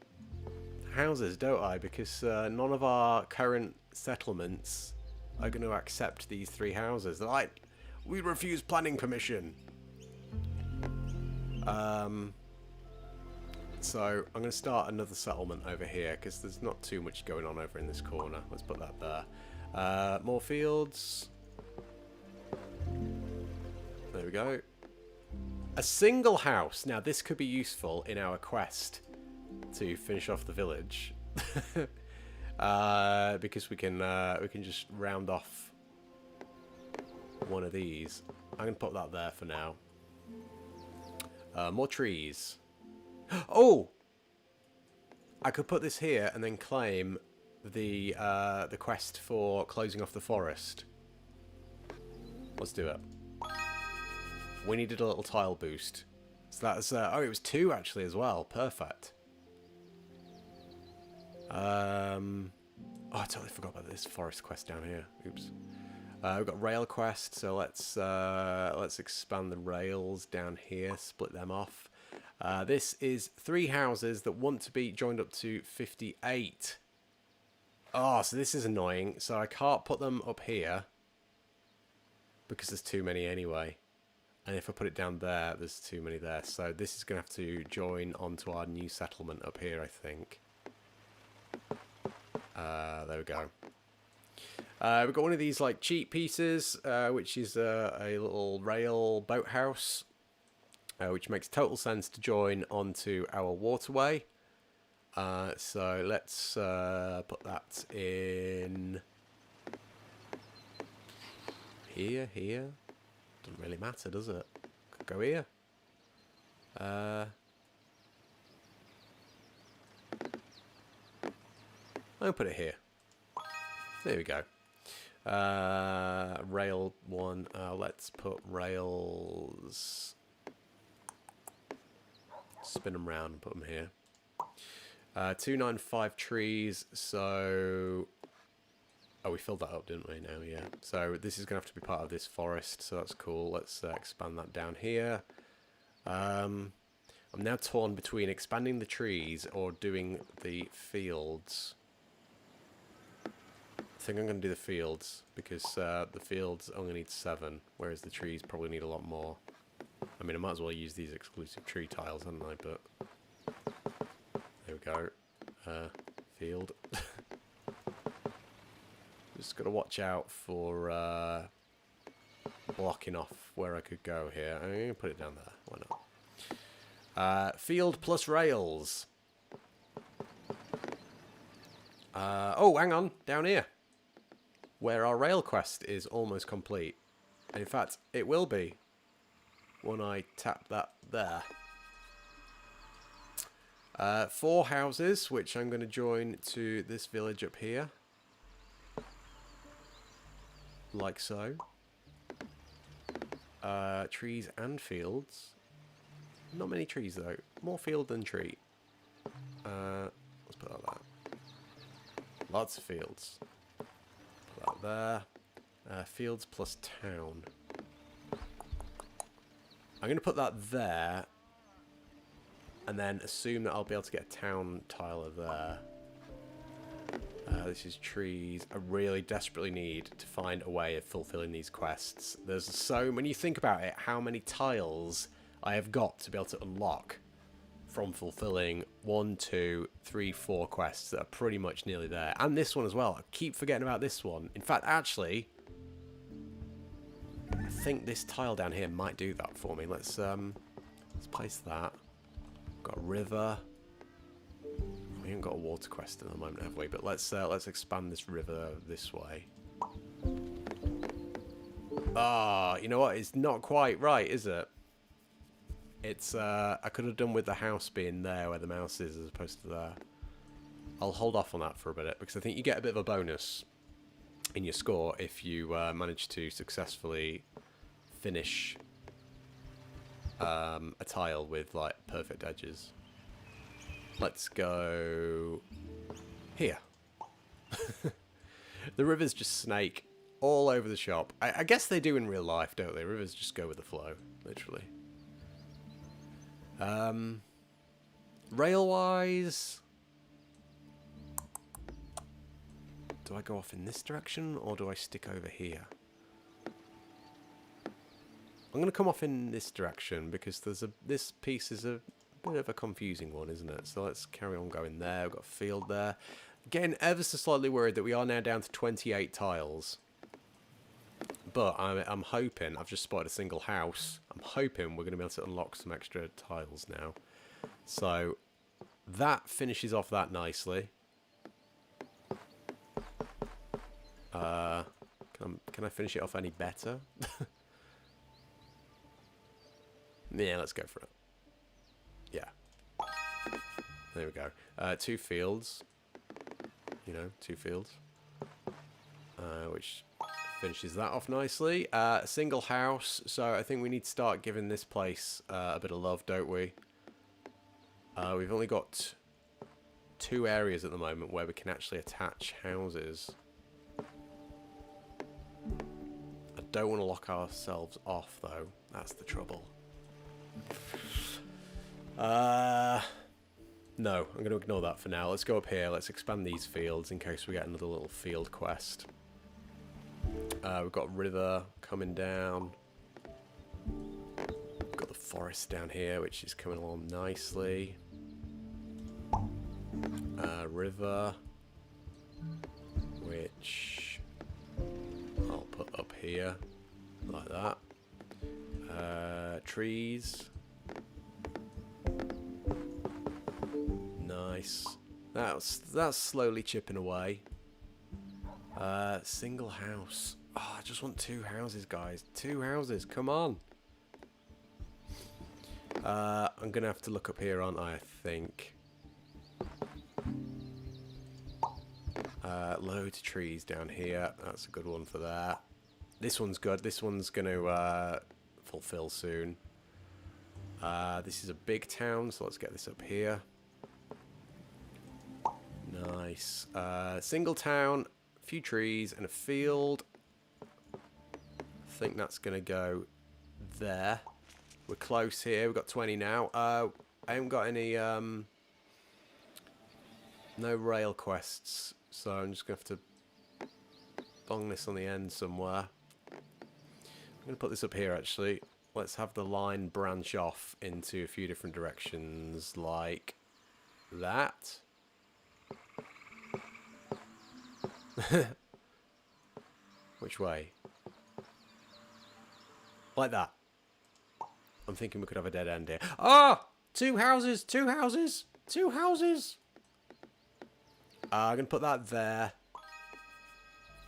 houses, don't I? Because none of our current settlements are going to accept these 3 houses. They're like, we refuse planning permission. So I'm going to start another settlement over here because there's not too much going on over in this corner. Let's put that there. More fields. There we go. A single house. Now this could be useful in our quest to finish off the village, because we can just round off one of these. I'm gonna put that there for now. More trees. Oh, I could put this here and then claim the quest for closing off the forest. Let's do it. We needed a little tile boost. So that's... oh, it was 2 actually as well. Perfect. Oh, I totally forgot about this forest quest down here. Oops. We've got rail quest, so let's expand the rails down here, split them off. This is 3 houses that want to be joined up to 58. Oh, so this is annoying. So I can't put them up here because there's too many anyway. And if I put it down there, there's too many there. So this is going to have to join onto our new settlement up here, I think. There we go. We've got one of these like cheap pieces, which is a little rail boathouse, which makes total sense to join onto our waterway. So let's put that in here. Doesn't really matter, does it? Could go here. I'll put it here. There we go. Rail 1. Let's put rails. Spin them round and put them here. 295 trees. So... oh, we filled that up, didn't we? Now, yeah. So this is going to have to be part of this forest, so that's cool. Let's expand that down here. I'm now torn between expanding the trees or doing the fields. I think I'm going to do the fields, because the fields only need 7, whereas the trees probably need a lot more. I mean, I might as well use these exclusive tree tiles, hadn't I? But there we go. Field. Just got to watch out for blocking off where I could go here. I'm going to put it down there. Why not? Field plus rails. Oh, hang on. Down here. Where our rail quest is almost complete. And in fact, it will be when I tap that there. 4 houses, which I'm going to join to this village up here. Like so. Trees and fields. Not many trees though. More field than tree. Let's put that there. Lots of fields. Put that there. Fields plus town. I'm going to put that there. And then assume that I'll be able to get a town tiler there. This is trees. I really desperately need to find a way of fulfilling these quests. There's so, when you think about it, how many tiles I have got to be able to unlock from fulfilling 1, 2, 3, 4 quests that are pretty much nearly there. And this one as well. I keep forgetting about this one. In fact, actually, I think this tile down here might do that for me. Let's place that. Got a river. We haven't got a water quest at the moment, have we? But let's expand this river this way. Ah, you know what? It's not quite right, is it? It's I could have done with the house being there where the mouse is as opposed to there. I'll hold off on that for a bit because I think you get a bit of a bonus in your score if you manage to successfully finish a tile with like perfect edges. Let's go here. The rivers just snake all over the shop. I guess they do in real life, don't they? Rivers just go with the flow, literally. Rail-wise, do I go off in this direction or do I stick over here? I'm going to come off in this direction because there's this piece is a bit of a confusing one, isn't it? So let's carry on going there. We've got a field there. Getting ever so slightly worried that we are now down to 28 tiles. But I'm hoping, I've just spotted a single house. I'm hoping we're going to be able to unlock some extra tiles now. So that finishes off that nicely. Can I finish it off any better? Yeah, let's go for it. Yeah. There we go. 2 fields. You know, 2 fields. Which finishes that off nicely. Single house. So I think we need to start giving this place a bit of love, don't we? We've only got 2 areas at the moment where we can actually attach houses. I don't want to lock ourselves off, though. That's the trouble. No, I'm going to ignore that for now. Let's go up here. Let's expand these fields in case we get another little field quest. We've got a river coming down. We've got the forest down here, which is coming along nicely. River, which I'll put up here, like that. Trees. Nice. That's slowly chipping away. Single house. Oh, I just want 2 houses, guys. 2 houses, come on. I'm gonna have to look up here, aren't I think. Loads of trees down here. That's a good one for that. This one's good. This one's gonna fulfill soon. This is a big town, so let's get this up here. Nice. Single town, a few trees, and a field. I think that's going to go there. We're close here. We've got 20 now. I haven't got any... no rail quests, so I'm just going to have to bung this on the end somewhere. I'm going to put this up here, actually. Let's have the line branch off into a few different directions, like that. Which way? Like that. I'm thinking we could have a dead end here. Ah! 2 houses! 2 houses! 2 houses! I'm going to put that there.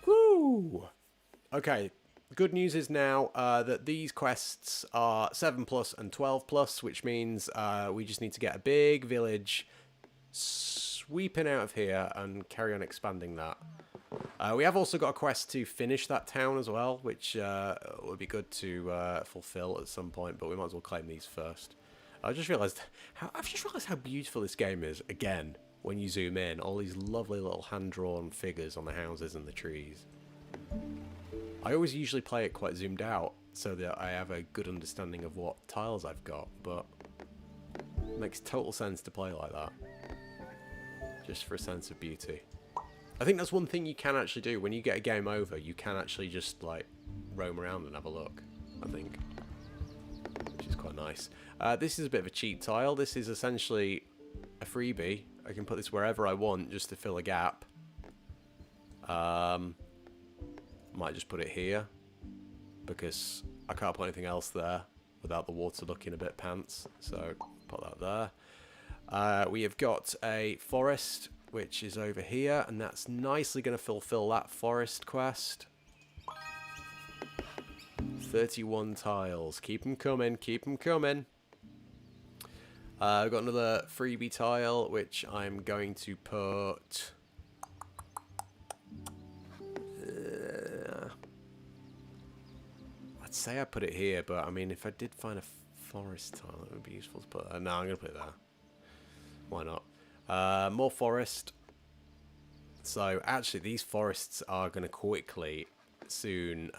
Woo! Okay. Good news is now that these quests are 7+ and 12+, which means we just need to get a big village sweeping out of here and carry on expanding that. We have also got a quest to finish that town as well, which would be good to fulfill at some point, but we might as well claim these first. I've just realised how beautiful this game is, again, when you zoom in. All these lovely little hand-drawn figures on the houses and the trees. I always usually play it quite zoomed out, so that I have a good understanding of what tiles I've got, but it makes total sense to play like that. Just for a sense of beauty. I think that's one thing you can actually do. When you get a game over, you can actually just, like, roam around and have a look, I think. Which is quite nice. This is a bit of a cheap tile. This is essentially a freebie. I can put this wherever I want just to fill a gap. Might just put it here, because I can't put anything else there without the water looking a bit pants. So, put that there. We have got a forest, which is over here, and that's nicely going to fulfill that forest quest. 31 tiles. Keep them coming, keep them coming. I've got another freebie tile, which I'm going to put... I'd say I put it here, but I mean, if I did find a forest tile, it would be useful to put... no, I'm going to put it there. Why not? More forest. So, actually, these forests are going to quickly soon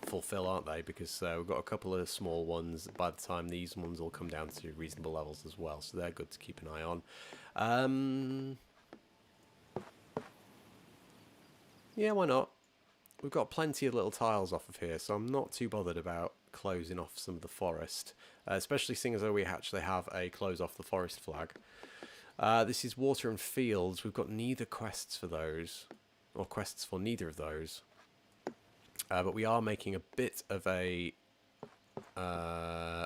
fulfill, aren't they? Because we've got a couple of small ones. By the time these ones will come down to reasonable levels as well. So they're good to keep an eye on. Yeah, why not? We've got plenty of little tiles off of here, so I'm not too bothered about closing off some of the forest, especially seeing as though we actually have a close off the forest flag. This is water and fields. We've got neither quests for those, or quests for neither of those. But we are making a bit of a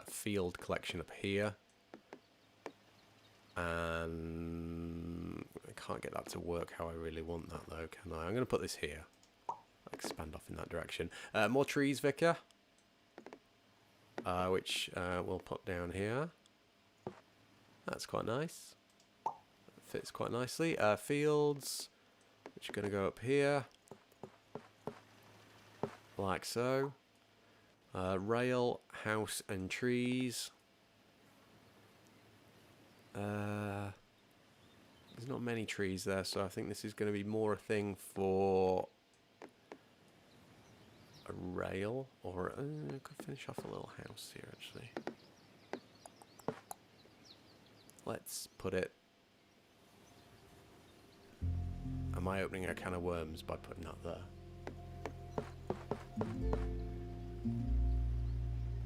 field collection up here. And I can't get that to work how I really want that though, can I? I'm going to put this here. Expand off in that direction. More trees, Vicar. Which we'll put down here. That's quite nice. Fits quite nicely. Fields, which are going to go up here. Like so. Rail, house and trees. There's not many trees there, so I think this is going to be more a thing for a rail, or I could finish off a little house here actually. Let's put it. Am I opening a can of worms by putting that there?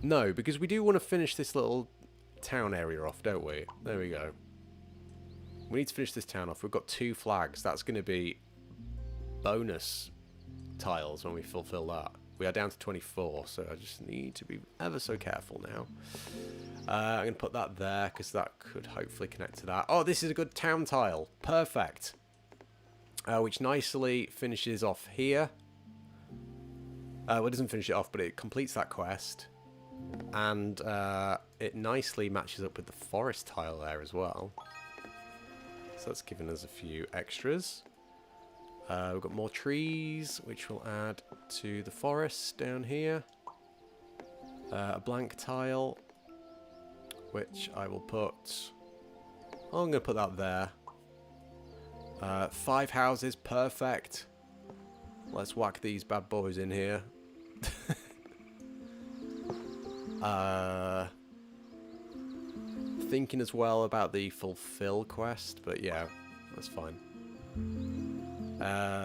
No, because we do want to finish this little town area off, don't we? There we go. We need to finish this town off. We've got 2 flags. That's going to be bonus tiles when we fulfill that. We are down to 24, so I just need to be ever so careful now. I'm going to put that there, because that could hopefully connect to that. Oh, this is a good town tile. Perfect. Which nicely finishes off here. Well, it doesn't finish it off, but it completes that quest. And it nicely matches up with the forest tile there as well. So that's given us a few extras. We've got more trees, which will add to the forest down here. A blank tile, which I will put... Oh, I'm going to put that there. 5 houses, perfect. Let's whack these bad boys in here. Thinking as well about the fulfill quest, but yeah, that's fine.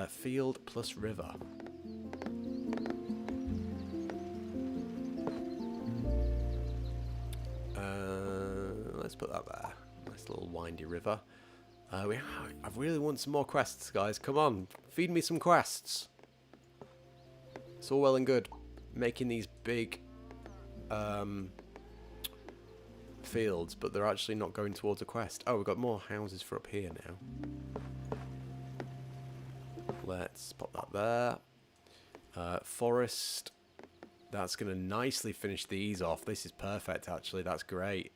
Field plus river. Let's put that there. Nice little windy river. I really want some more quests, guys. Come on, feed me some quests. It's all well and good making these big fields, but they're actually not going towards a quest. Oh, we've got more houses for up here now. Let's pop that there. Forest. That's going to nicely finish these off. This is perfect, actually. That's great.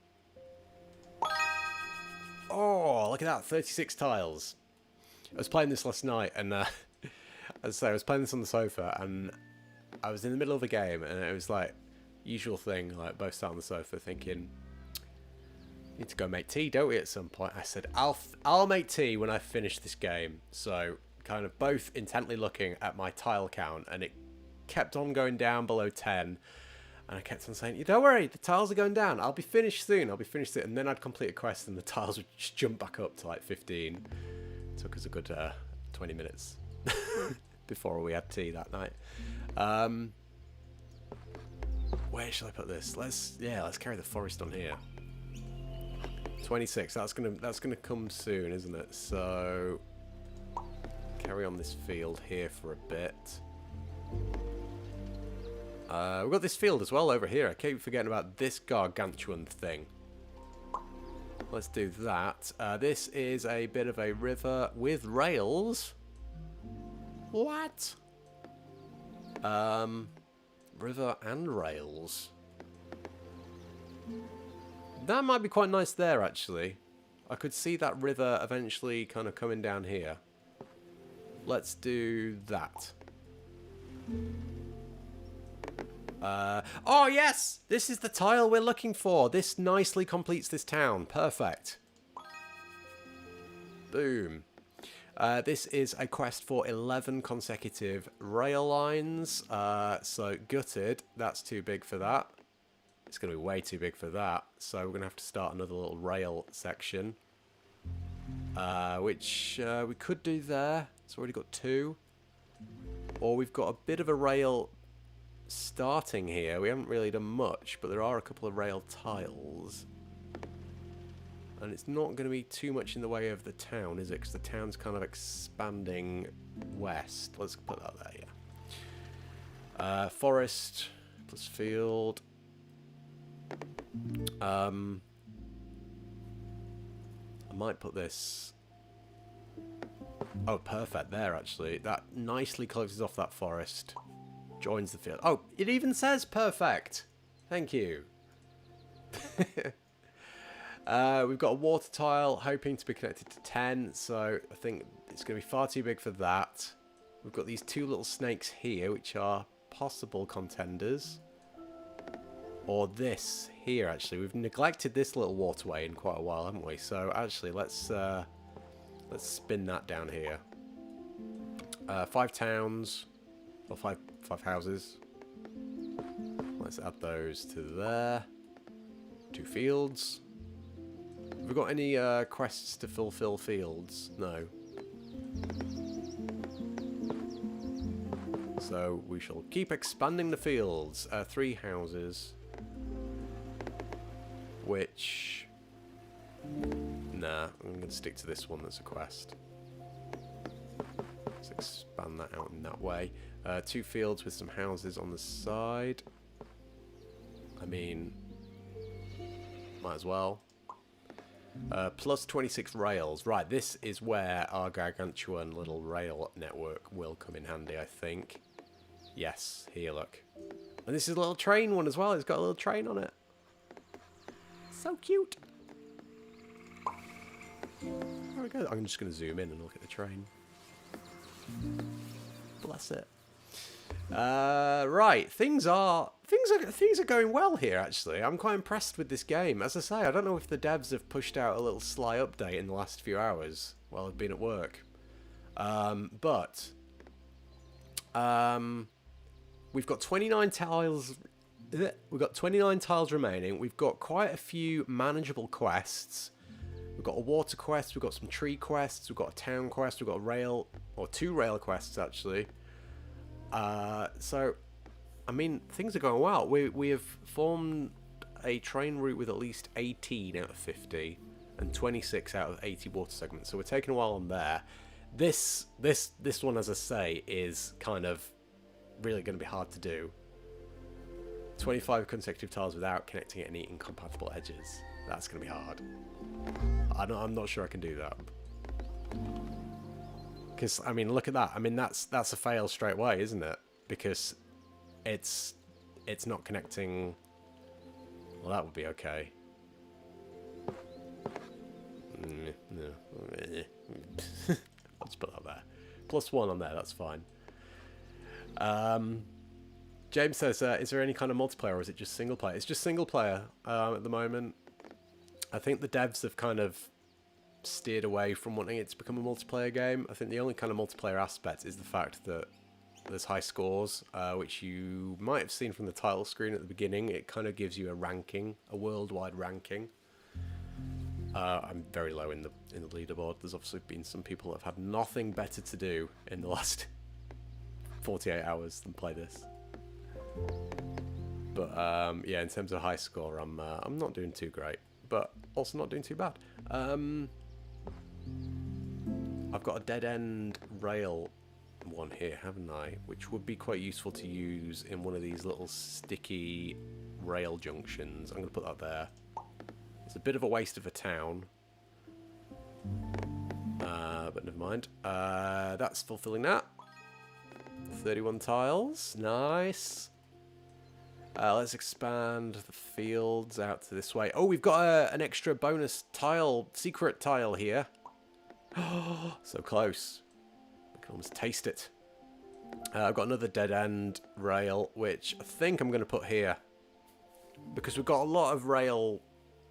Oh, look at that. 36 tiles. I was playing this last night, and as I say, I was playing this on the sofa, and I was in the middle of a game, and it was like, usual thing, like both sat on the sofa thinking, need to go make tea, don't we, at some point? I said, I'll make tea when I finish this game. So kind of both intently looking at my tile count, and it kept on going down below 10, and I kept on saying, don't worry, the tiles are going down, I'll be finished soon, and then I'd complete a quest and the tiles would just jump back up to like 15. It took us a good 20 minutes before we had tea that night. Where shall I put this? Let's carry the forest on here. 26. That's gonna come soon, isn't it? So carry on this field here for a bit. We've got this field as well over here. I keep forgetting about this gargantuan thing. Let's do that. This is a bit of a river with rails. What? River and rails. That might be quite nice there, actually. I could see that river eventually kind of coming down here. Let's do that. Oh, yes! This is the tile we're looking for. This nicely completes this town. Perfect. Boom. This is a quest for 11 consecutive rail lines. So, gutted. That's too big for that. It's going to be way too big for that. So, we're going to have to start another little rail section. Which we could do there. It's already got 2. Or we've got a bit of a rail starting here. We haven't really done much, but there are a couple of rail tiles. And it's not going to be too much in the way of the town, is it? Because the town's kind of expanding west. Let's put that there, yeah. Forest plus field. I might put this... Oh, perfect there, actually. That nicely closes off that forest. Joins the field. Oh, it even says perfect. Thank you. We've got a water tile, hoping to be connected to 10, so I think it's going to be far too big for that. We've got these two little snakes here, which are possible contenders. Or this here, actually. We've neglected this little waterway in quite a while, haven't we? So, actually, let's spin that down here. 5 towns, or five houses. Let's add those to there. 2 fields. Have we got any quests to fulfill fields? No. So we shall keep expanding the fields. 3 houses. Which... Nah, I'm going to stick to this one that's a quest. Let's expand that out in that way. 2 fields with some houses on the side. I mean... Might as well. Plus 26 rails. Right, this is where our gargantuan little rail network will come in handy, I think. Yes, here, look. And this is a little train one as well. It's got a little train on it. So cute. There we go. I'm just going to zoom in and look at the train. Bless it. Right, things are going well here, actually. I'm quite impressed with this game. As I say, I don't know if the devs have pushed out a little sly update in the last few hours while I've been at work. But we've got 29 tiles. We've got 29 tiles remaining. We've got quite a few manageable quests. We've got a water quest. We've got some tree quests. We've got a town quest. We've got a rail, or 2 rail quests actually. So, I mean, things are going well. We have formed a train route with at least 18 out of 50 and 26 out of 80 water segments. So we're taking a while on there. This one, as I say, is kind of really going to be hard to do. 25 consecutive tiles without connecting any incompatible edges. That's going to be hard. I'm not sure I can do that. Because, I mean, look at that. I mean, that's a fail straight away, isn't it? Because it's not connecting... Well, that would be okay. No. Let's put that there. +1 on there, that's fine. James says, is there any kind of multiplayer, or is it just single player? It's just single player at the moment. I think the devs have kind of steered away from wanting it to become a multiplayer game. I think the only kind of multiplayer aspect is the fact that there's high scores, which you might have seen from the title screen at the beginning. It kind of gives you a ranking, a worldwide ranking. I'm very low in the leaderboard. There's obviously been some people that have had nothing better to do in the last 48 hours than play this. But yeah, in terms of high score, I'm not doing too great, but also not doing too bad. I've got a dead end rail one here, haven't I? Which would be quite useful to use in one of these little sticky rail junctions. I'm going to put that there. It's a bit of a waste of a town. But never mind. That's fulfilling that. 31 tiles. Nice. Let's expand the fields out to this way. Oh, we've got an extra bonus tile, secret tile here. So close. I can almost taste it. I've got another dead end rail, which I think I'm going to put here. Because we've got a lot of rail...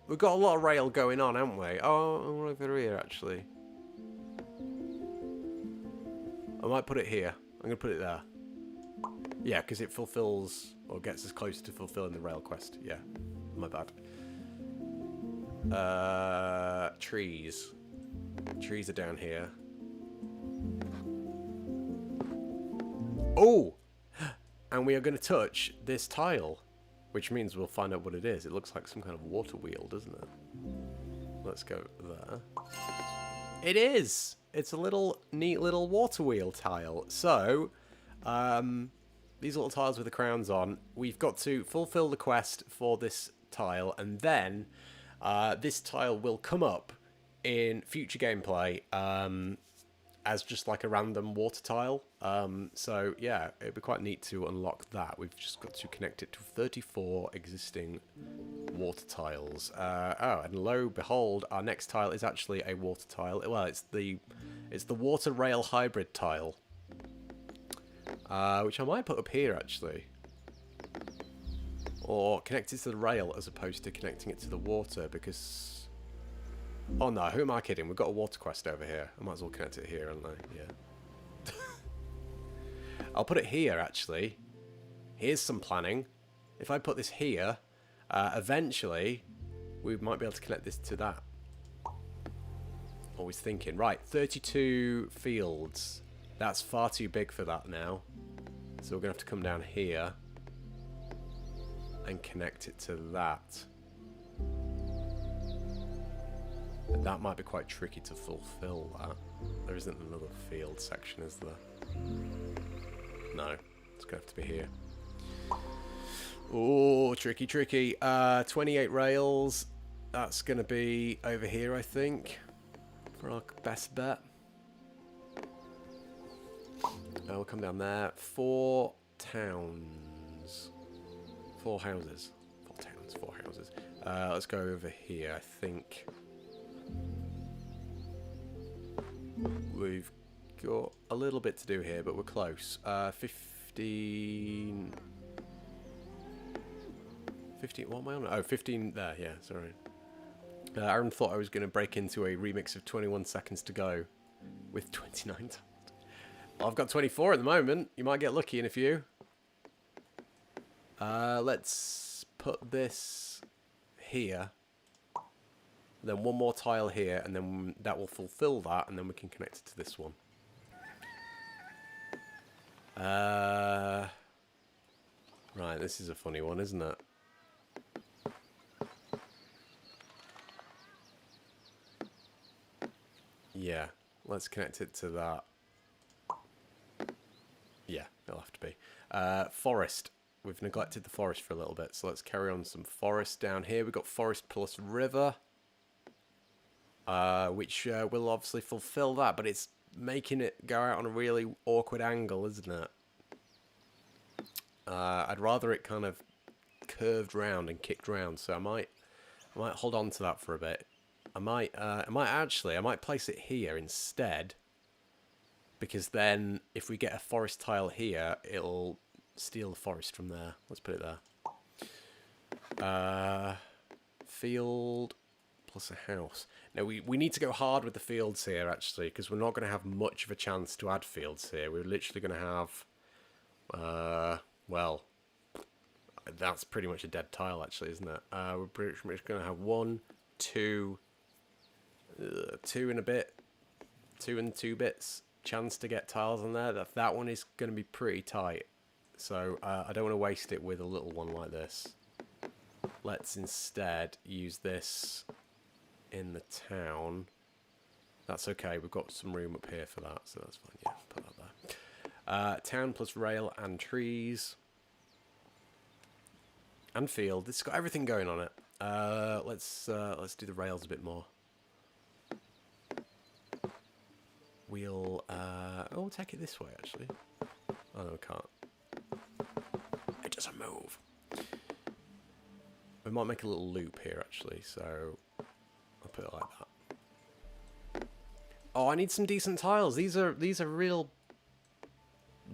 We've got a lot of rail going on, haven't we? Oh, over here, actually. I might put it here. I'm going to put it there. Yeah, because it fulfills, or gets us closer to fulfilling the rail quest. Yeah, my bad. Trees. Trees are down here. Oh! And we are going to touch this tile, which means we'll find out what it is. It looks like some kind of water wheel, doesn't it? Let's go there. It is! It's a little neat little water wheel tile. So, these little tiles with the crowns on, we've got to fulfill the quest for this tile, and then this tile will come up in future gameplay as just like a random water tile. So yeah, it'd be quite neat to unlock that. We've just got to connect it to 34 existing water tiles. Oh, and lo behold, our next tile is actually a water tile. Well, it's the water rail hybrid tile, which I might put up here actually, or connect it to the rail as opposed to connecting it to the water, because oh no, who am I kidding? We've got a water quest over here. I might as well connect it here, haven't I? Yeah. I'll put it here, actually. Here's some planning. If I put this here, eventually, we might be able to connect this to that. Always thinking. Right, 32 fields. That's far too big for that now. So we're going to have to come down here and connect it to that. That might be quite tricky to fulfill that. There isn't another field section, is there? No, it's going to have to be here. Oh, tricky, tricky. 28 rails. That's going to be over here, I think, for our best bet. We'll come down there. 4 towns. 4 houses. 4 towns, 4 houses. Let's go over here, I think. We've got a little bit to do here, but we're close. 15... 15... What am I on? Oh, 15 there, yeah, sorry. Aaron thought I was going to break into a remix of 21 Seconds to Go with 29 times. I've got 24 at the moment. You might get lucky in a few. Let's put this here. Then one more tile here, and then that will fulfill that, and then we can connect it to this one. Right, this is a funny one, isn't it? Yeah, let's connect it to that. Yeah, it'll have to be. Forest. We've neglected the forest for a little bit, so let's carry on some forest down here. We've got forest plus river. Which will obviously fulfill that, but it's making it go out on a really awkward angle, isn't it? I'd rather it kind of curved round and kicked round, so I might hold on to that for a bit. I might place it here instead, because then if we get a forest tile here, it'll steal the forest from there. Let's put it there. Field plus a house. Now, we need to go hard with the fields here, actually, because we're not going to have much of a chance to add fields here. We're literally going to have, well, that's pretty much a dead tile, actually, isn't it? We're pretty much going to have 1, 2, 2 and a bit, 2 and 2 bits chance to get tiles on there. That one is going to be pretty tight. So I don't want to waste it with a little one like this. Let's instead use this in the town. That's okay, we've got some room up here for that, so that's fine. Yeah, put that there. Town plus rail and trees. And field. It's got everything going on it. Let's do the rails a bit more. We'll we'll take it this way actually. Oh no, we can't. It doesn't move. We might make a little loop here actually, so I'll put it like that. Oh, I need some decent tiles. These are real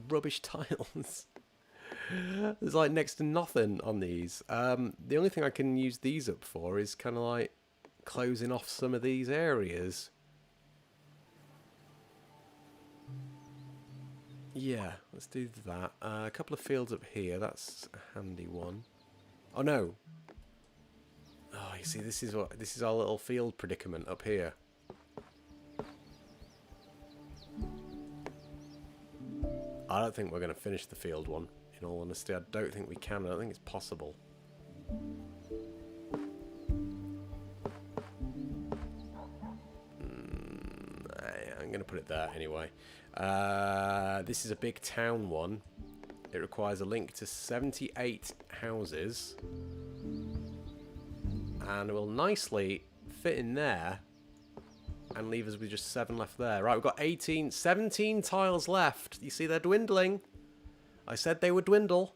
rubbish tiles. There's like next to nothing on these. The only thing I can use these up for is kind of like closing off some of these areas. Yeah, let's do that. A couple of fields up here. That's a handy one. Oh no. Oh, you see, this is our little field predicament up here. I don't think we're going to finish the field one In all honesty, I don't think we can. I don't think it's possible. I'm going to put it there anyway. This is a big town one. It requires a link to 78 houses. And it will nicely fit in there and leave us with just 7 left there. Right, we've got 17 tiles left. You see they're dwindling. I said they would dwindle.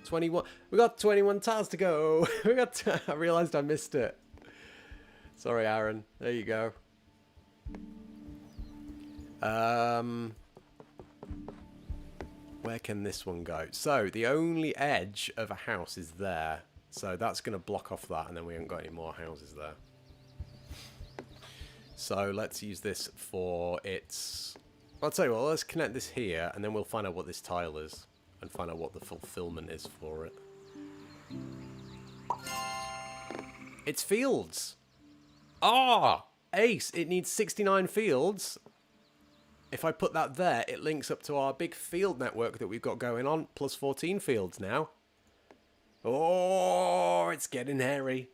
21. We got 21 tiles to go. I realised I missed it. Sorry, Aaron. There you go. Where can this one go? So, the only edge of a house is there. So, that's going to block off that, and then we haven't got any more houses there. So, let's use this for its... I'll tell you what, let's connect this here, and then we'll find out what this tile is. And find out what the fulfillment is for it. It's fields! Ah! Ace! It needs 69 fields. If I put that there, it links up to our big field network that we've got going on. Plus 14 fields now. Oh, it's getting hairy.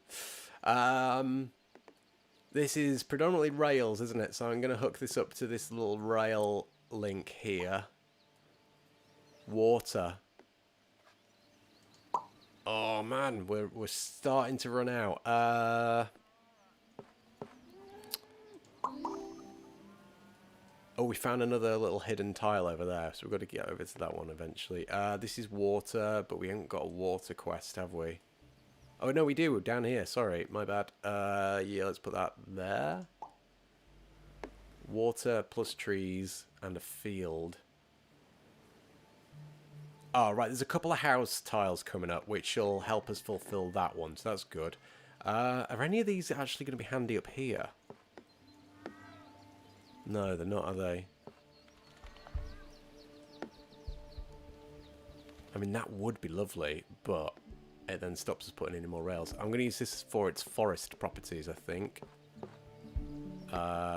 This is predominantly rails, isn't it? So I'm going to hook this up to this little rail link here. Water. Oh man, we're starting to run out. Oh, we found another little hidden tile over there, so we've got to get over to that one eventually. This is water, but we haven't got a water quest, have we? Oh, no, we do. We're down here. Sorry, my bad. Yeah, let's put that there. Water plus trees and a field. Oh, right, there's a couple of house tiles coming up, which will help us fulfill that one, so that's good. Are any of these actually going to be handy up here? No, they're not, are they? I mean, that would be lovely, but it then stops us putting any more rails. I'm going to use this for its forest properties, I think.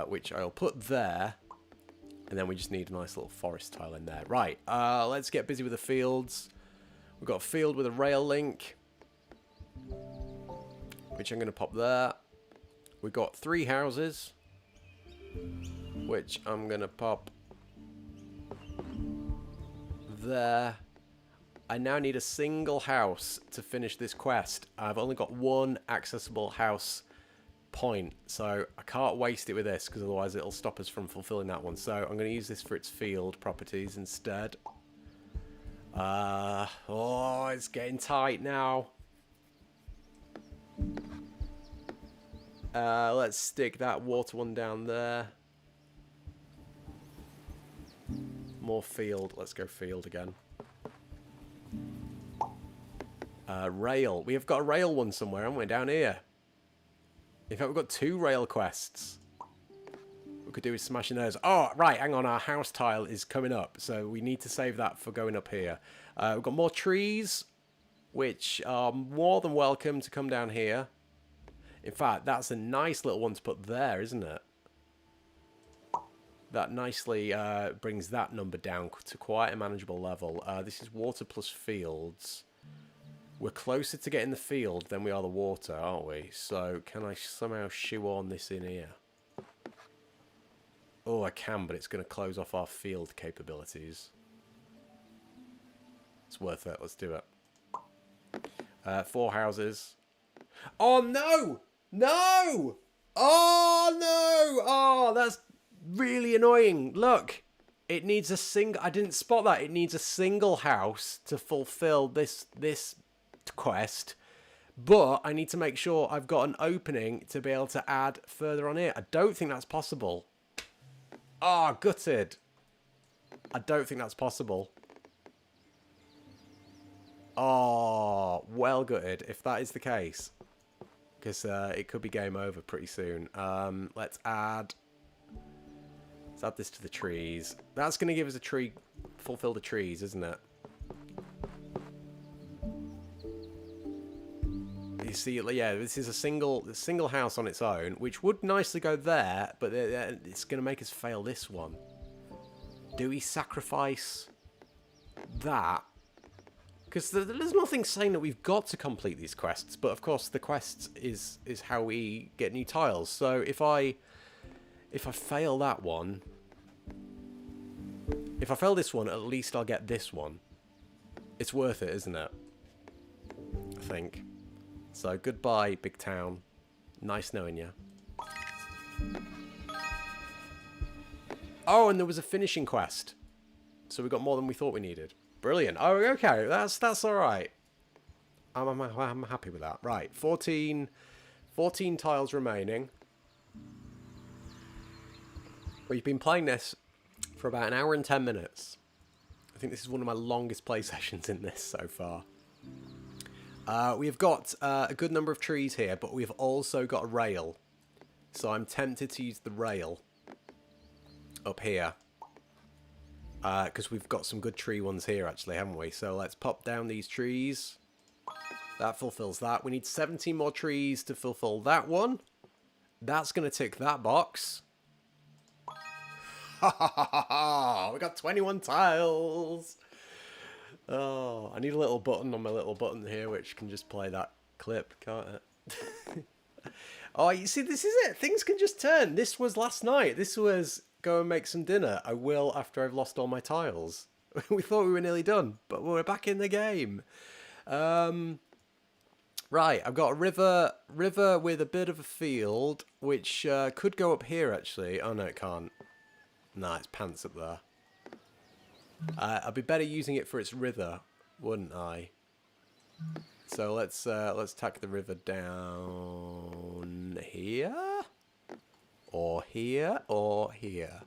Which I'll put there. And then we just need a nice little forest tile in there. Right, let's get busy with the fields. We've got a field with a rail link, which I'm going to pop there. We've got 3 houses, which I'm going to pop there. I now need a single house to finish this quest. I've only got 1 accessible house point, so I can't waste it with this because otherwise it'll stop us from fulfilling that one. So I'm going to use this for its field properties instead. Oh, it's getting tight now. Let's stick that water one down there. More field. Let's go field again. Rail. We have got a rail one somewhere, haven't we? Down here. In fact, we've got 2 rail quests. We could do with smashing those. Oh, right, hang on. Our house tile is coming up, so we need to save that for going up here. We've got more trees, which are more than welcome to come down here. In fact, that's a nice little one to put there, isn't it? That nicely brings that number down to quite a manageable level. This is water plus fields. We're closer to getting the field than we are the water, aren't we? So, can I somehow shoehorn this in here? Oh, I can, but it's going to close off our field capabilities. It's worth it. Let's do it. 4 houses. Oh, no! No! Oh, no! Oh, that's really annoying. Look, it needs a single... I didn't spot that. It needs a single house to fulfill this quest, but I need to make sure I've got an opening to be able to add further on here. I don't think that's possible. Oh, gutted. I don't think that's possible. Oh, well gutted if that is the case, because it could be game over pretty soon. Let's add this to the trees. That's going to give us a tree, fulfill the trees, isn't it? You see, yeah, this is a single house on its own, which would nicely go there, but it's going to make us fail this one. Do we sacrifice that. Because there's nothing saying that we've got to complete these quests, but of course the quests is how we get new tiles. So if I fail that one, if I fail this one, at least I'll get this one. It's worth it, isn't it? I think. So goodbye, big town. Nice knowing you. Oh, and there was a finishing quest. So we got more than we thought we needed. Brilliant. Oh, okay. That's all right. I'm happy with that. Right. 14 tiles remaining. We've been playing this for about an hour and 10 minutes. I think this is one of my longest play sessions in this so far. We've got a good number of trees here, but we've also got a rail. So I'm tempted to use the rail up here. Because we've got some good tree ones here, actually, haven't we? So let's pop down these trees. That fulfills that. We need 17 more trees to fulfill that one. That's going to tick that box. Ha ha ha ha! We got 21 tiles! Oh, I need a little button on my little button here, which can just play that clip, can't it? Oh, you see, this is it. Things can just turn. This was last night. This was... go and make some dinner. I will after I've lost all my tiles. We thought we were nearly done, but we're back in the game. Right, I've got a river with a bit of a field, which could go up here, actually. Oh, no, it can't. Nah, it's pants up there. I'd be better using it for its river, wouldn't I? So let's tack the river down here. Or here, or here.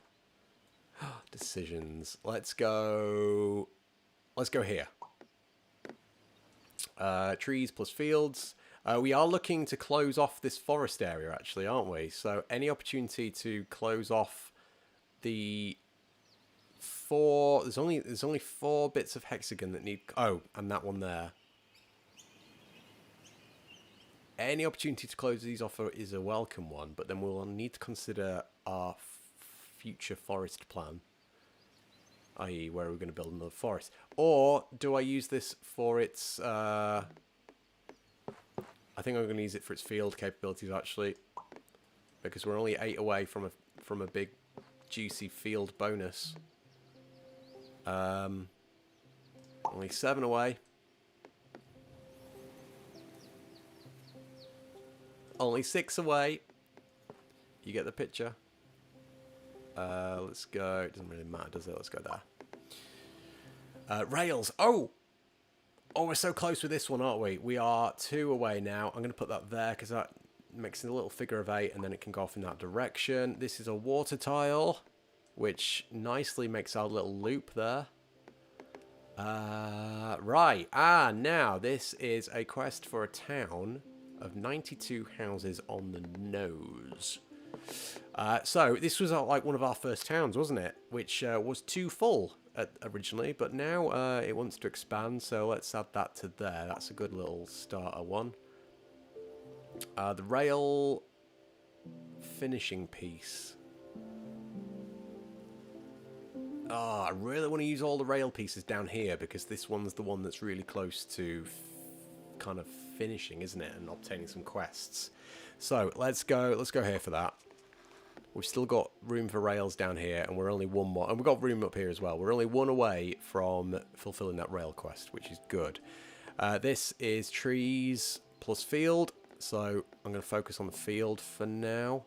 Decisions. Let's go here. Trees plus fields. We are looking to close off this forest area, actually, aren't we? So any opportunity to close off the four... There's only 4 bits of hexagon that need... Oh, and that one there. Any opportunity to close these off is a welcome one, but then we'll need to consider our future forest plan, i.e. where we're going to build another forest. Or do I use this for its... I think I'm going to use it for its field capabilities, actually, because we're only 8 away from a big, juicy field bonus. Only 7 away. Only 6 away. You get the picture. Let's go. It doesn't really matter, does it? Let's go there. Rails. Oh, we're so close with this one, aren't we? We are 2 away now. I'm going to put that there because that makes a little figure of 8, and then it can go off in that direction. This is a water tile, which nicely makes our little loop there. Right. Now this is a quest for a town of 92 houses on the nose. So this was like one of our first towns, wasn't it? Which was too full originally, but now it wants to expand, so let's add that to there. That's a good little starter one. The rail finishing piece. I really want to use all the rail pieces down here because this one's the one that's really close to kind of finishing, isn't it, and obtaining some quests. So let's go here for that. We've still got room for rails down here, and we're only 1 more, and we've got room up here as well. We're only 1 away from fulfilling that rail quest, which is good. This is trees plus field, so I'm going to focus on the field for now.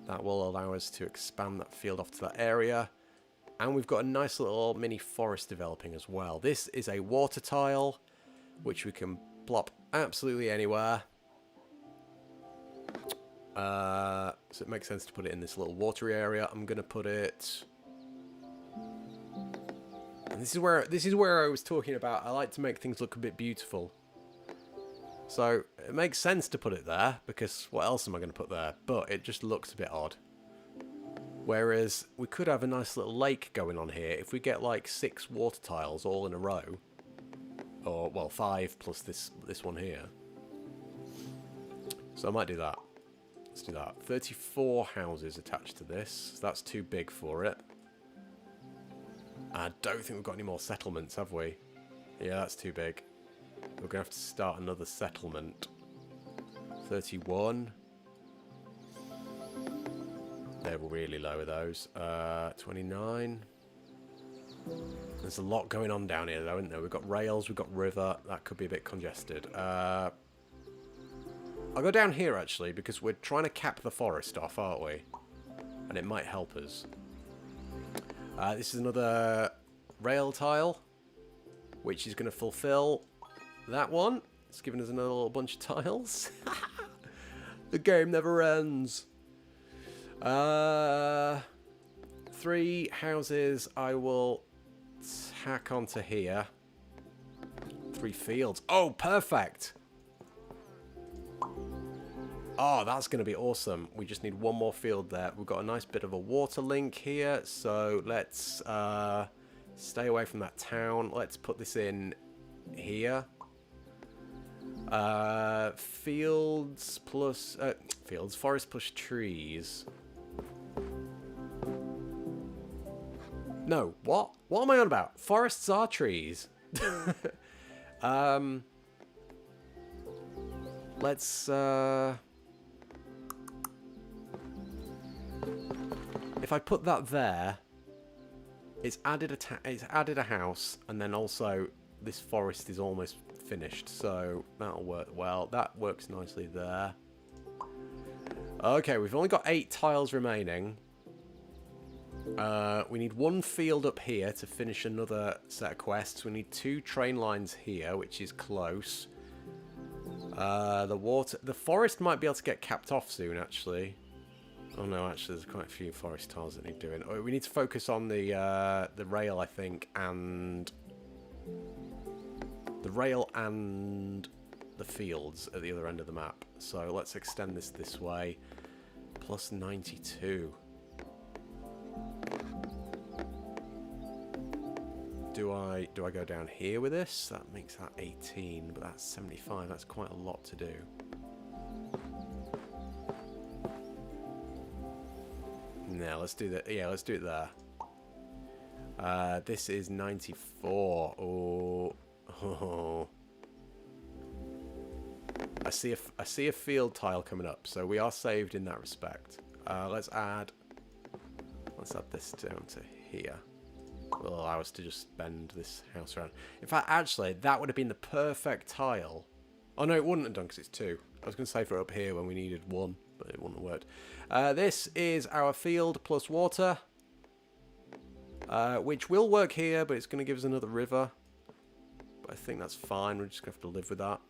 That will allow us to expand that field off to that area. And we've got a nice little mini forest developing as well. This is a water tile, which we can plop absolutely anywhere. So it makes sense to put it in this little watery area. I'm going to put it... And this is where I was talking about. I like to make things look a bit beautiful. So it makes sense to put it there, because what else am I going to put there? But it just looks a bit odd. Whereas we could have a nice little lake going on here if we get like 6 water tiles all in a row. Or, well, 5 plus this one here. So I might do that. Let's do that. 34 houses attached to this. So that's too big for it. I don't think we've got any more settlements, have we? Yeah, that's too big. We're going to have to start another settlement. 31. They're really low with those. 29. There's a lot going on down here, though, isn't there? We've got rails, we've got river. That could be a bit congested. I'll go down here, actually, because we're trying to cap the forest off, aren't we? And it might help us. This is another rail tile, which is going to fulfill that one. It's giving us another little bunch of tiles. The game never ends. 3 houses I will tack onto here. 3 fields. Oh, perfect. Oh, that's going to be awesome. We just need one more field there. We've got a nice bit of a water link here. So let's stay away from that town. Let's put this in here. Fields plus... forest plus trees. No, what? What am I on about? Forests are trees. Let's... if I put that there, it's added a house, and then also this forest is almost finished, so that'll work well. That works nicely there. Okay, we've only got 8 tiles remaining. We need 1 field up here to finish another set of quests. We need 2 train lines here, which is close. The forest might be able to get capped off soon, actually. Oh no, actually, there's quite a few forest tiles that need doing. Oh, we need to focus on the rail, I think, and the fields at the other end of the map. So let's extend this way. Plus 92. Do I go down here with this? That makes that 18, but that's 75. That's quite a lot to do. No, let's do that. Yeah, let's do it there. This is 94. Oh. I see a field tile coming up, so we are saved in that respect. Let's add this down to here. Will allow us to just bend this house around. In fact, actually, that would have been the perfect tile. Oh no, it wouldn't have done because it's 2. I was going to say for up here when we needed 1, but it wouldn't have worked. This is our field plus water, which will work here, but it's going to give us another river. But I think that's fine. We're just going to have to live with that.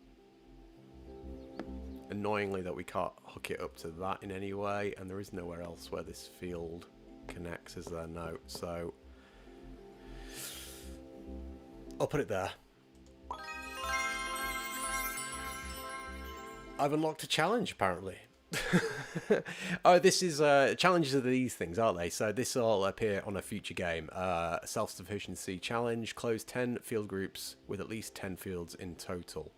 Annoyingly that we can't hook it up to that in any way, and there is nowhere else where this field connects, is there? No. So I'll put it there. I've unlocked a challenge, apparently. Oh, this is challenges are these things, aren't they? So this will appear on a future game. Self-sufficiency challenge. Close 10 field groups with at least 10 fields in total.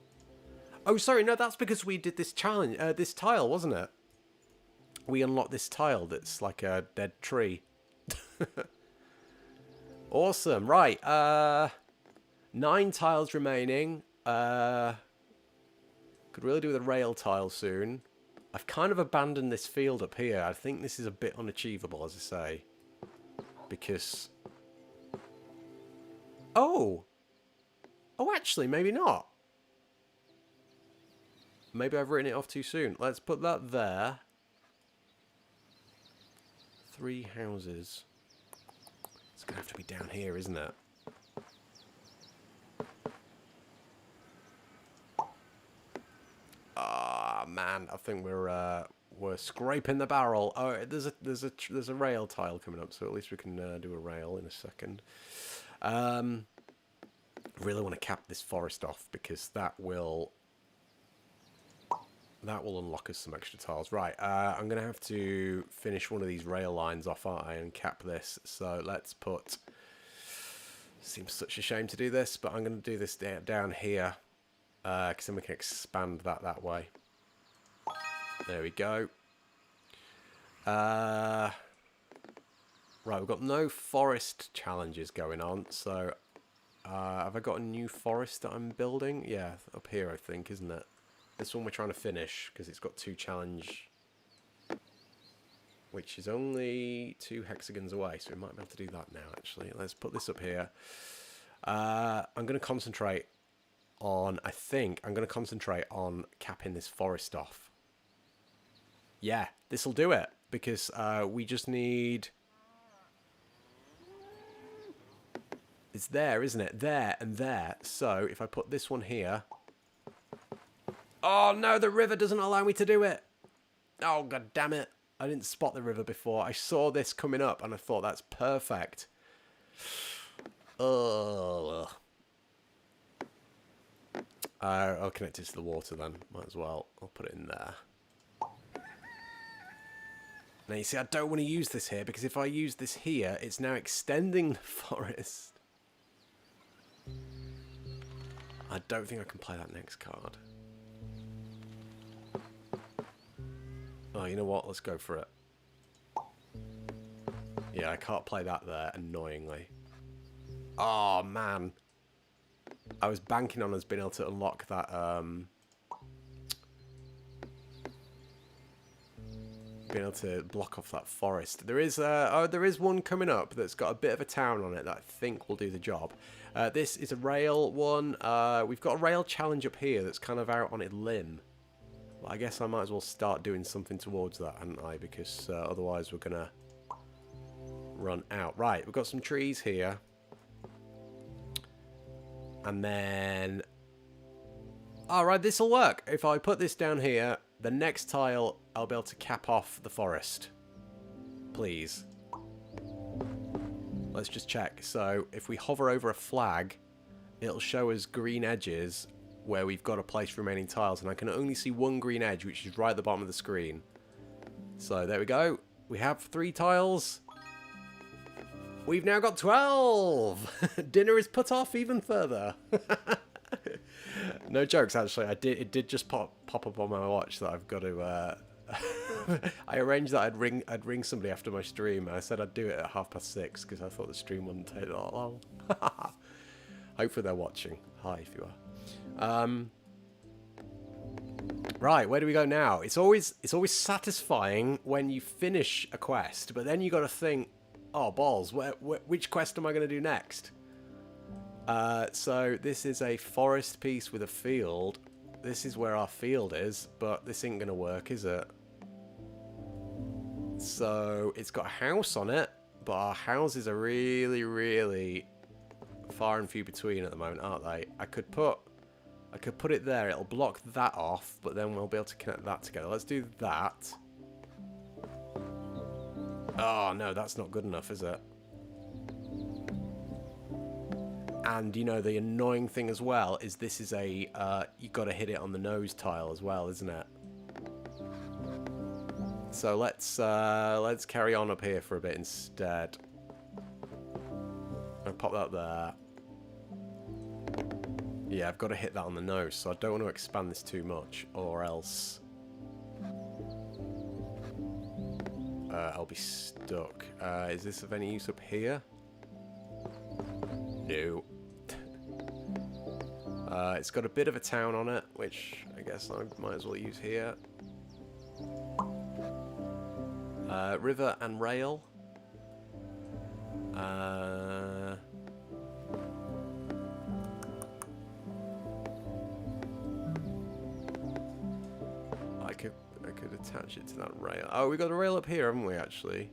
Oh, sorry, no, that's because we did this challenge, this tile, wasn't it? We unlocked this tile that's like a dead tree. Awesome, right. 9 tiles remaining. Could really do with a rail tile soon. I've kind of abandoned this field up here. I think this is a bit unachievable, as I say. Because... Oh! Oh, actually, maybe not. Maybe I've written it off too soon. Let's put that there. 3 houses. It's going to have to be down here, isn't it? Ah, man, I think we're scraping the barrel. Oh, there's a rail tile coming up, so at least we can do a rail in a second. Really want to cap this forest off because that will unlock us some extra tiles. Right, I'm going to have to finish one of these rail lines off, aren't I, and cap this. So let's put... Seems such a shame to do this, but I'm going to do this down here. Because then we can expand that way. There we go. Right, we've got no forest challenges going on, so have I got a new forest that I'm building? Yeah, up here I think, isn't it? This one we're trying to finish because it's got 2 challenge, which is only 2 hexagons away, so we might be able to do that now actually. Let's put this up here. I'm going to concentrate on, I think I'm going to concentrate on capping this forest off. Yeah, this will do it because we just need... It's there, isn't it? There and there. So if I put this one here... Oh no, the river doesn't allow me to do it. Oh, god damn it. I didn't spot the river before. I saw this coming up and I thought that's perfect. Ugh. I'll connect it to the water then. Might as well. I'll put it in there. Now you see, I don't want to use this here because if I use this here, it's now extending the forest. I don't think I can play that next card. Oh, you know what? Let's go for it. Yeah, I can't play that there, annoyingly. Oh, man. I was banking on us being able to unlock that, being able to block off that forest. There is, there is one coming up that's got a bit of a town on it that I think will do the job. This is a rail one. We've got a rail challenge up here that's kind of out on a limb. But I guess I might as well start doing something towards that, hadn't I? Because otherwise we're going to run out. Right, we've got some trees here. And then... Alright, this will work. If I put this down here, the next tile, I'll be able to cap off the forest. Please. Let's just check. So, if we hover over a flag, it'll show us green edges where we've got to place remaining tiles. And I can only see one green edge, which is right at the bottom of the screen. So, there we go. We have 3 tiles. We've now got 12! Dinner is put off even further. No jokes, actually. It did just pop up on my watch that I've got to... I arranged that I'd ring somebody after my stream. And I said I'd do it at 6:30 because I thought the stream wouldn't take that long. Hopefully they're watching. Hi, if you are. Right, where do we go now? It's always satisfying when you finish a quest, but then you got to think, oh balls, which quest am I going to do next? So this is a forest piece with a field. This is where our field is, but this ain't going to work, is it? So it's got a house on it, but our houses are really, really far and few between at the moment, aren't they? I could put it there. It'll block that off, but then we'll be able to connect that together. Let's do that. Oh, no, that's not good enough, is it? And, you know, the annoying thing as well is this is a... you've got to hit it on the nose tile as well, isn't it? So let's carry on up here for a bit instead. I'll pop that there. Yeah, I've got to hit that on the nose, so I don't want to expand this too much, or else... I'll be stuck. Is this of any use up here? No. It's got a bit of a town on it, which I guess I might as well use here. River and rail. I could attach it to that rail. Oh, we got a rail up here, haven't we, actually?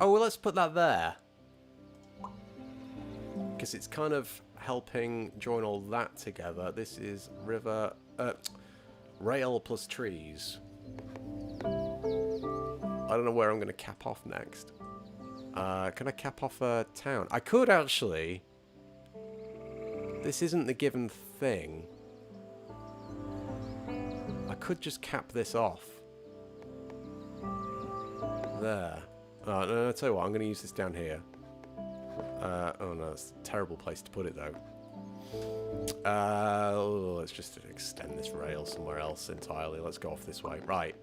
Oh, well, let's put that there. Because it's kind of helping join all that together. This is river... rail plus trees. I don't know where I'm going to cap off next. Can I cap off a town? I could, actually. This isn't the given thing. I could just cap this off. There. Oh, no, I'll tell you what, I'm going to use this down here. Oh no, it's a terrible place to put it though. Let's just extend this rail somewhere else entirely. Let's go off this way. Right.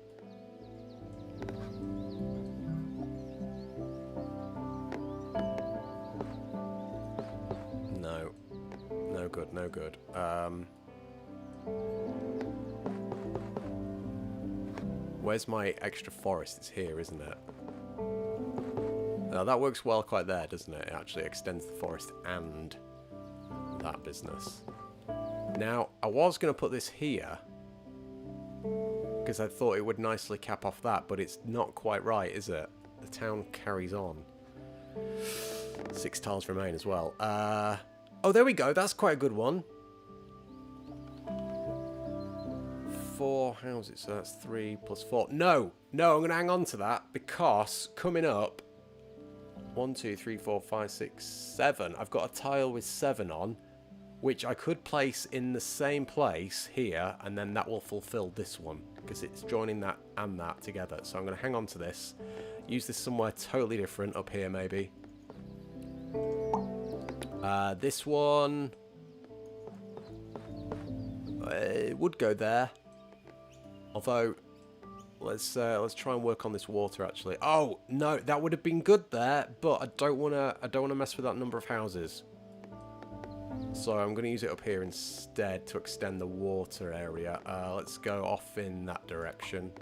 No good. Where's my extra forest? It's here, isn't it? Now, that works well quite there, doesn't it? It actually extends the forest and that business. Now, I was going to put this here because I thought it would nicely cap off that, but it's not quite right, is it? The town carries on. 6 tiles remain as well. Oh, there we go. That's quite a good one. 4 houses, so that's 3 plus 4. No, I'm going to hang on to that because coming up, 1, 2, 3, 4, 5, 6, 7. I've got a tile with 7 on, which I could place in the same place here, and then that will fulfill this one because it's joining that and that together. So I'm going to hang on to this, use this somewhere totally different up here maybe. This one, it would go there. Although, let's try and work on this water actually. Oh no, that would have been good there, but I don't wanna mess with that number of houses. So I'm gonna use it up here instead to extend the water area. Let's go off in that direction.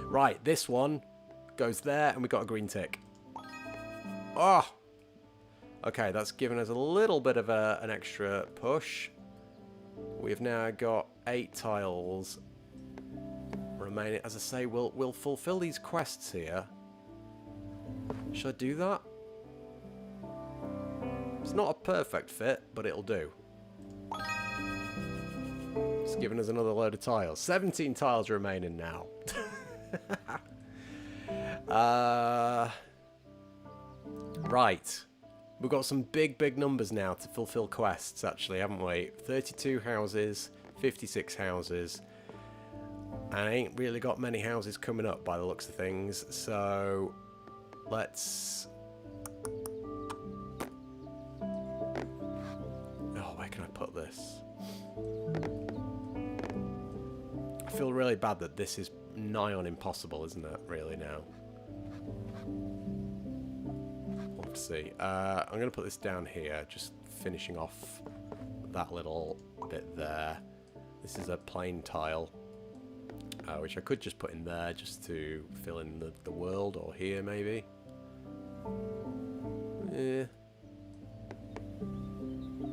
Right, this one goes there, and we got a green tick. Oh. Okay, that's given us a little bit of an extra push. We've now got 8 tiles remaining. As I say, we'll fulfill these quests here. Should I do that? It's not a perfect fit, but it'll do. It's given us another load of tiles. 17 tiles remaining now. Right. We've got some big numbers now to fulfill quests, actually, haven't we? 32 houses, 56 houses. And I ain't really got many houses coming up by the looks of things. So, let's... Oh, where can I put this? I feel really bad that this is nigh on impossible, isn't it? Really, now. Let's see. I'm going to put this down here, just finishing off that little bit there. This is a plain tile, which I could just put in there just to fill in the world, or here maybe. Yeah.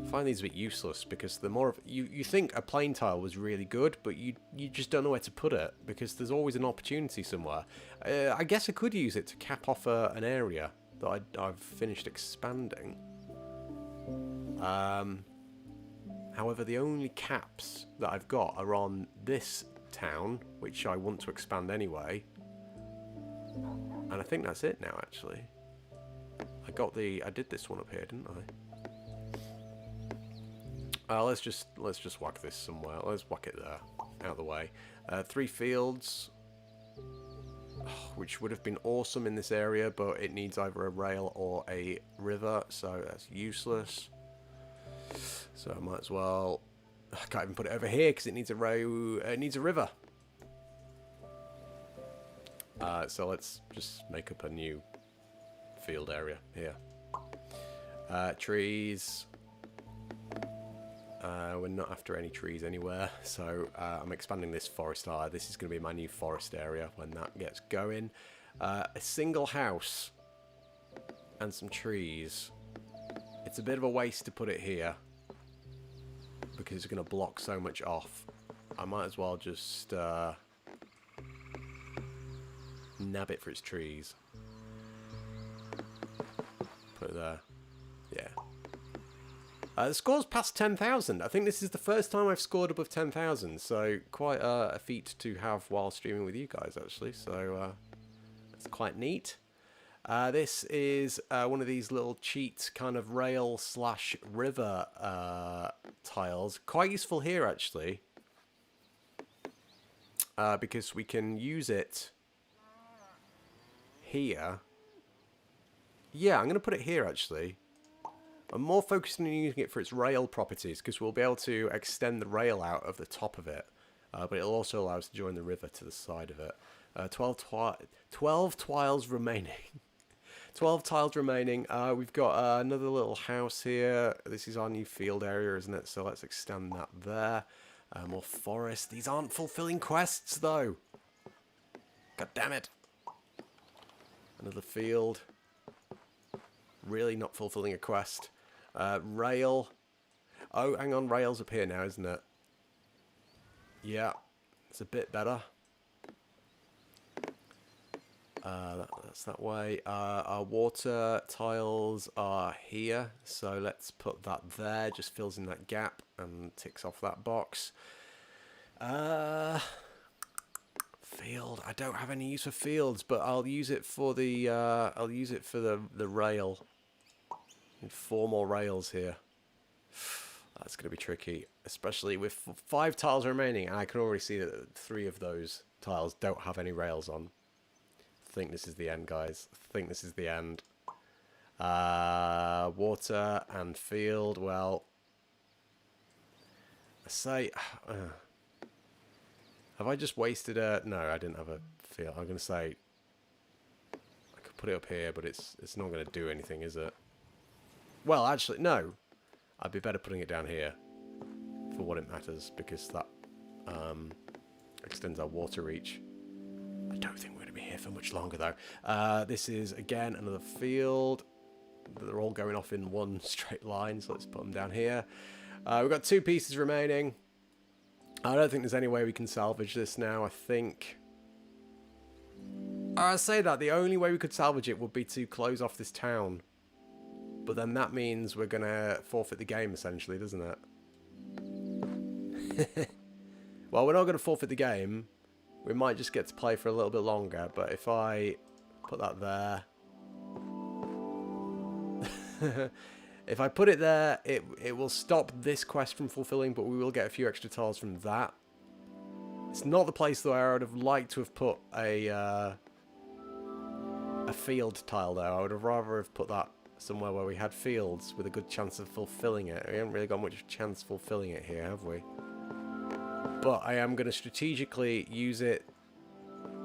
I find these a bit useless because the more of you think a plain tile was really good, but you just don't know where to put it because there's always an opportunity somewhere. I guess I could use it to cap off an area that I've finished expanding. However, the only caps that I've got are on this town, which I want to expand anyway. And I think that's it now, actually. I did this one up here, didn't I? Let's just whack this somewhere. Let's whack it there, out of the way. 3 fields, which would have been awesome in this area, but it needs either a rail or a river, so that's useless. So I might as well. I can't even put it over here because it needs a river. So let's just make up a new field area here. Trees. We're not after any trees anywhere, so I'm expanding this forest area. This is going to be my new forest area when that gets going. A single house and some trees. It's a bit of a waste to put it here because it's going to block so much off. I might as well just nab it for its trees. Put it there. Yeah. The score's past 10,000. I think this is the first time I've scored above 10,000, so quite a feat to have while streaming with you guys, actually. So it's quite neat. This is one of these little cheat kind of rail/river tiles. Quite useful here, actually, because we can use it here. Yeah, I'm going to put it here, actually. I'm more focused on using it for its rail properties because we'll be able to extend the rail out of the top of it, but it'll also allow us to join the river to the side of it. 12 tiles remaining. 12 tiles remaining. We've got another little house here. This is our new field area, isn't it? So let's extend that there. More forest. These aren't fulfilling quests, though. God damn it. Another field. Really not fulfilling a quest. Rail. Oh, hang on. Rail's up here now, isn't it? Yeah. It's a bit better. That's that way. Our water tiles are here, so let's put that there. Just fills in that gap and ticks off that box. Field. I don't have any use for fields, but I'll use it for the the rail. Need 4 more rails here. That's going to be tricky, especially with 5 tiles remaining, and I can already see that 3 of those tiles don't have any rails on. I think this is the end, guys. I think this is the end. Water and field. Well, I say, have I just wasted a? No, I didn't have a field. I'm gonna say I could put it up here, but it's not gonna do anything, is it? Well, actually, no. I'd be better putting it down here for what it matters, because that extends our water reach. I don't think we're going to be here for much longer, though. This is, again, another field. They're all going off in one straight line, so let's put them down here. We've got 2 pieces remaining. I don't think there's any way we can salvage this now. I think... I say that, the only way we could salvage it would be to close off this town. But then that means we're going to forfeit the game, essentially, doesn't it? Well, we're not going to forfeit the game. We might just get to play for a little bit longer, but if I put that there... if I put it there, it will stop this quest from fulfilling, but we will get a few extra tiles from that. It's not the place, though, I would have liked to have put a field tile there. I would have rather have put that somewhere where we had fields with a good chance of fulfilling it. We haven't really got much chance of fulfilling it here, have we? But I am going to strategically use it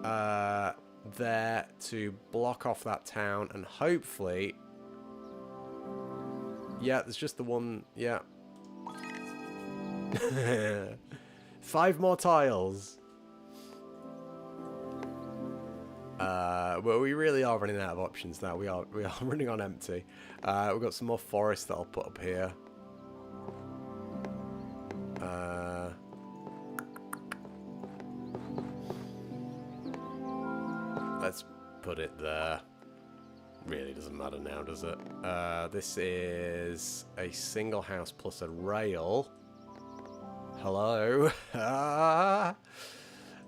there to block off that town, and hopefully... Yeah, there's just the one... Yeah. 5 more tiles. Well, we really are running out of options now. We are running on empty. We've got some more forest that I'll put up here. Let's put it there. Really doesn't matter now, does it? This is a single house plus a rail. Hello.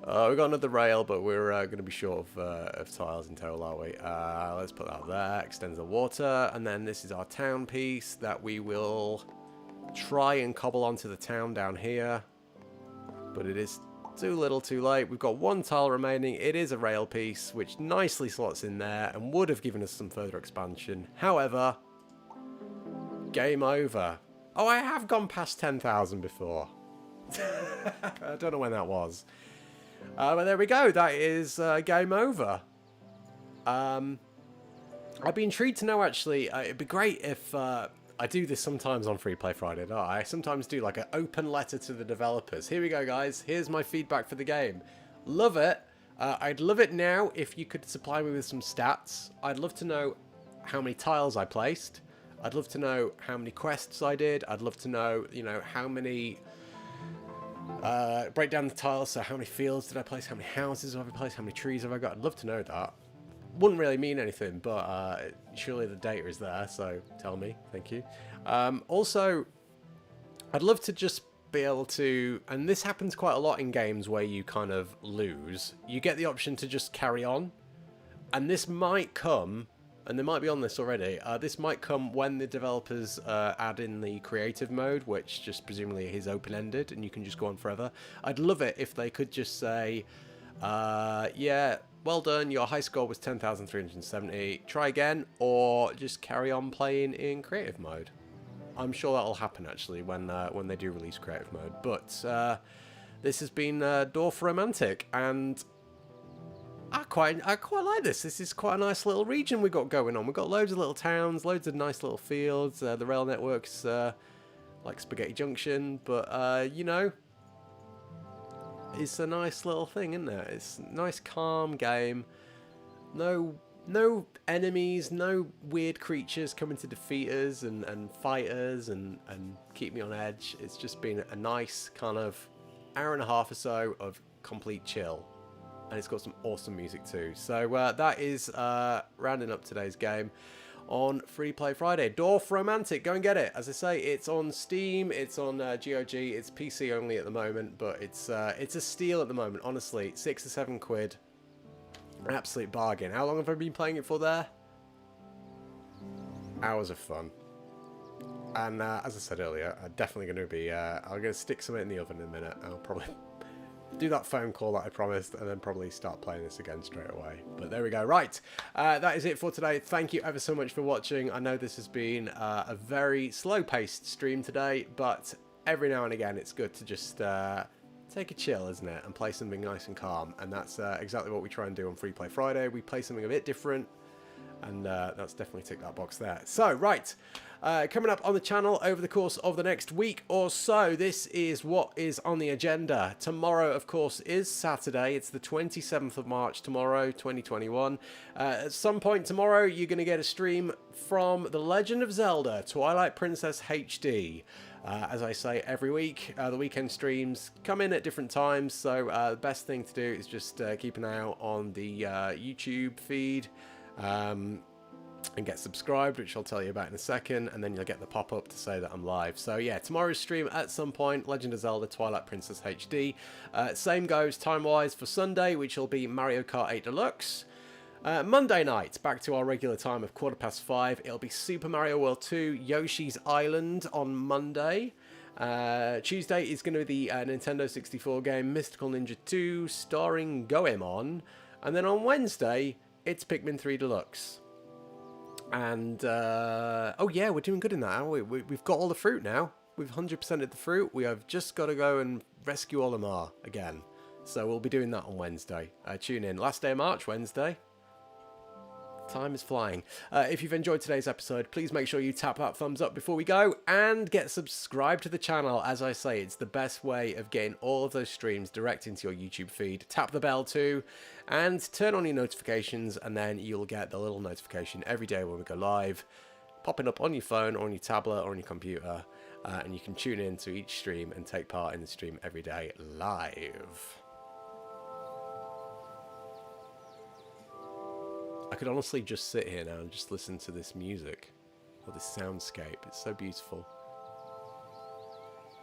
We've got another rail, but we're going to be short of tiles in total, aren't we? Let's put that there. Extends the water. And then this is our town piece that we will try and cobble onto the town down here. But it is too little too late. We've got 1 tile remaining. It is a rail piece, which nicely slots in there and would have given us some further expansion. However, game over. Oh, I have gone past 10,000 before. I don't know when that was. But there we go. That is game over. I'd be intrigued to know, actually. It'd be great if... I do this sometimes on Freeplay Friday, don't I? I sometimes do like an open letter to the developers. Here we go, guys. Here's my feedback for the game. Love it. I'd love it now if you could supply me with some stats. I'd love to know how many tiles I placed. I'd love to know how many quests I did. I'd love to know, you know, how many... break down the tiles, so how many fields did I place, how many houses have I placed, how many trees have I got. I'd love to know that. Wouldn't really mean anything, but surely the data is there, so tell me. Thank you. Also, I'd love to just be able to, and this happens quite a lot in games where you kind of lose, you get the option to just carry on, and this might come, and they might be on this already, this might come when the developers add in the creative mode, which just presumably is open-ended, and you can just go on forever. I'd love it if they could just say, yeah, well done, your high score was 10,370, try again, or just carry on playing in creative mode. I'm sure that'll happen, actually, when they do release creative mode. But this has been Dorfromantik, and I quite like this. This is quite a nice little region we got going on. We've got loads of little towns, loads of nice little fields. The rail network's like Spaghetti Junction, but you know, it's a nice little thing, isn't it? It's a nice, calm game. No enemies, no weird creatures coming to defeat us and fight us and keep me on edge. It's just been a nice kind of hour and a half or so of complete chill. And it's got some awesome music too. So that is rounding up today's game on Freeplay Friday. Dorfromantik, go and get it. As I say, it's on Steam, it's on GOG, it's PC only at the moment, but it's a steal at the moment, honestly. 6 or 7 quid. An absolute bargain. How long have I been playing it for there? Hours of fun. And as I said earlier, I'm definitely going to be, I'm going to stick something in the oven in a minute. I'll probably do that phone call that I promised and then probably start playing this again straight away. But there we go. Right. That is it for today. Thank you ever so much for watching. I know this has been a very slow-paced stream today, but every now and again it's good to just take a chill, isn't it? And play something nice and calm. And that's exactly what we try and do on Freeplay Friday. We play something a bit different. And that's definitely ticked that box there. So, right. Coming up on the channel over the course of the next week or so, this is what is on the agenda. Tomorrow, of course, is Saturday. It's the 27th of March tomorrow, 2021. At some point tomorrow, you're going to get a stream from The Legend of Zelda Twilight Princess HD. As I say every week, the weekend streams come in at different times, so the best thing to do is just keep an eye out on the YouTube feed and get subscribed, which I'll tell you about in a second, and then you'll get the pop-up to say that I'm live. So yeah, tomorrow's stream at some point, Legend of Zelda Twilight Princess HD. Same goes time-wise for Sunday, which will be Mario Kart 8 Deluxe. Monday night, back to our regular time of 5:15. It'll be Super Mario World 2 Yoshi's Island on Monday. Tuesday is going to be the Nintendo 64 game Mystical Ninja 2 starring Goemon. And then on Wednesday, it's Pikmin 3 Deluxe. And, oh yeah, we're doing good in that, aren't we? We've got all the fruit now. We've 100%ed the fruit. We have just got to go and rescue Olimar again. So we'll be doing that on Wednesday. Tune in. Last day of March, Wednesday. Time is flying. If you've enjoyed today's episode, please make sure you tap that thumbs up before we go and get subscribed to the channel. As I say, it's the best way of getting all of those streams direct into your YouTube feed. Tap the bell too and turn on your notifications, and then you'll get the little notification every day when we go live, popping up on your phone or on your tablet or on your computer, and you can tune in to each stream and take part in the stream every day live. I could honestly just sit here now and just listen to this music, or this soundscape. It's so beautiful.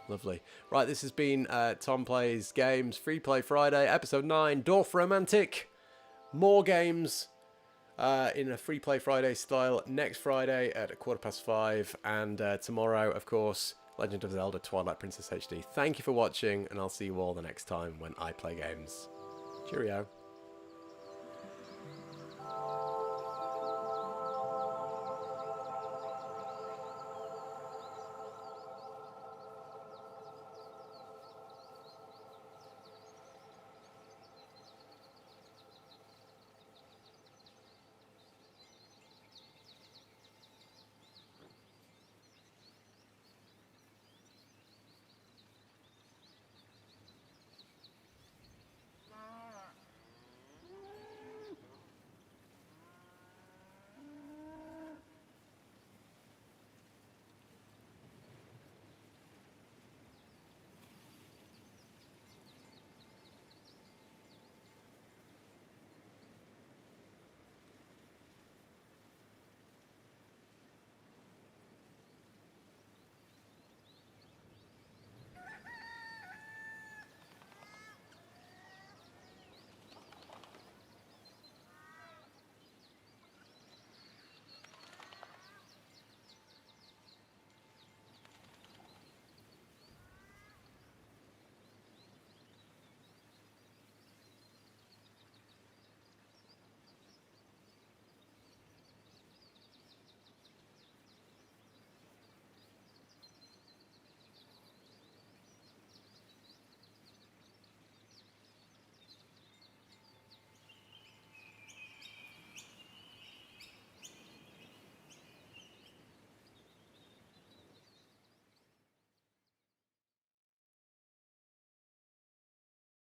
Lovely. Right, this has been Tom Plays Games Freeplay Friday, Episode 9, Dorfromantik. More games in a Freeplay Friday style next Friday at 5:15, and tomorrow, of course, Legend of Zelda Twilight Princess HD. Thank you for watching, and I'll see you all the next time when I play games. Cheerio.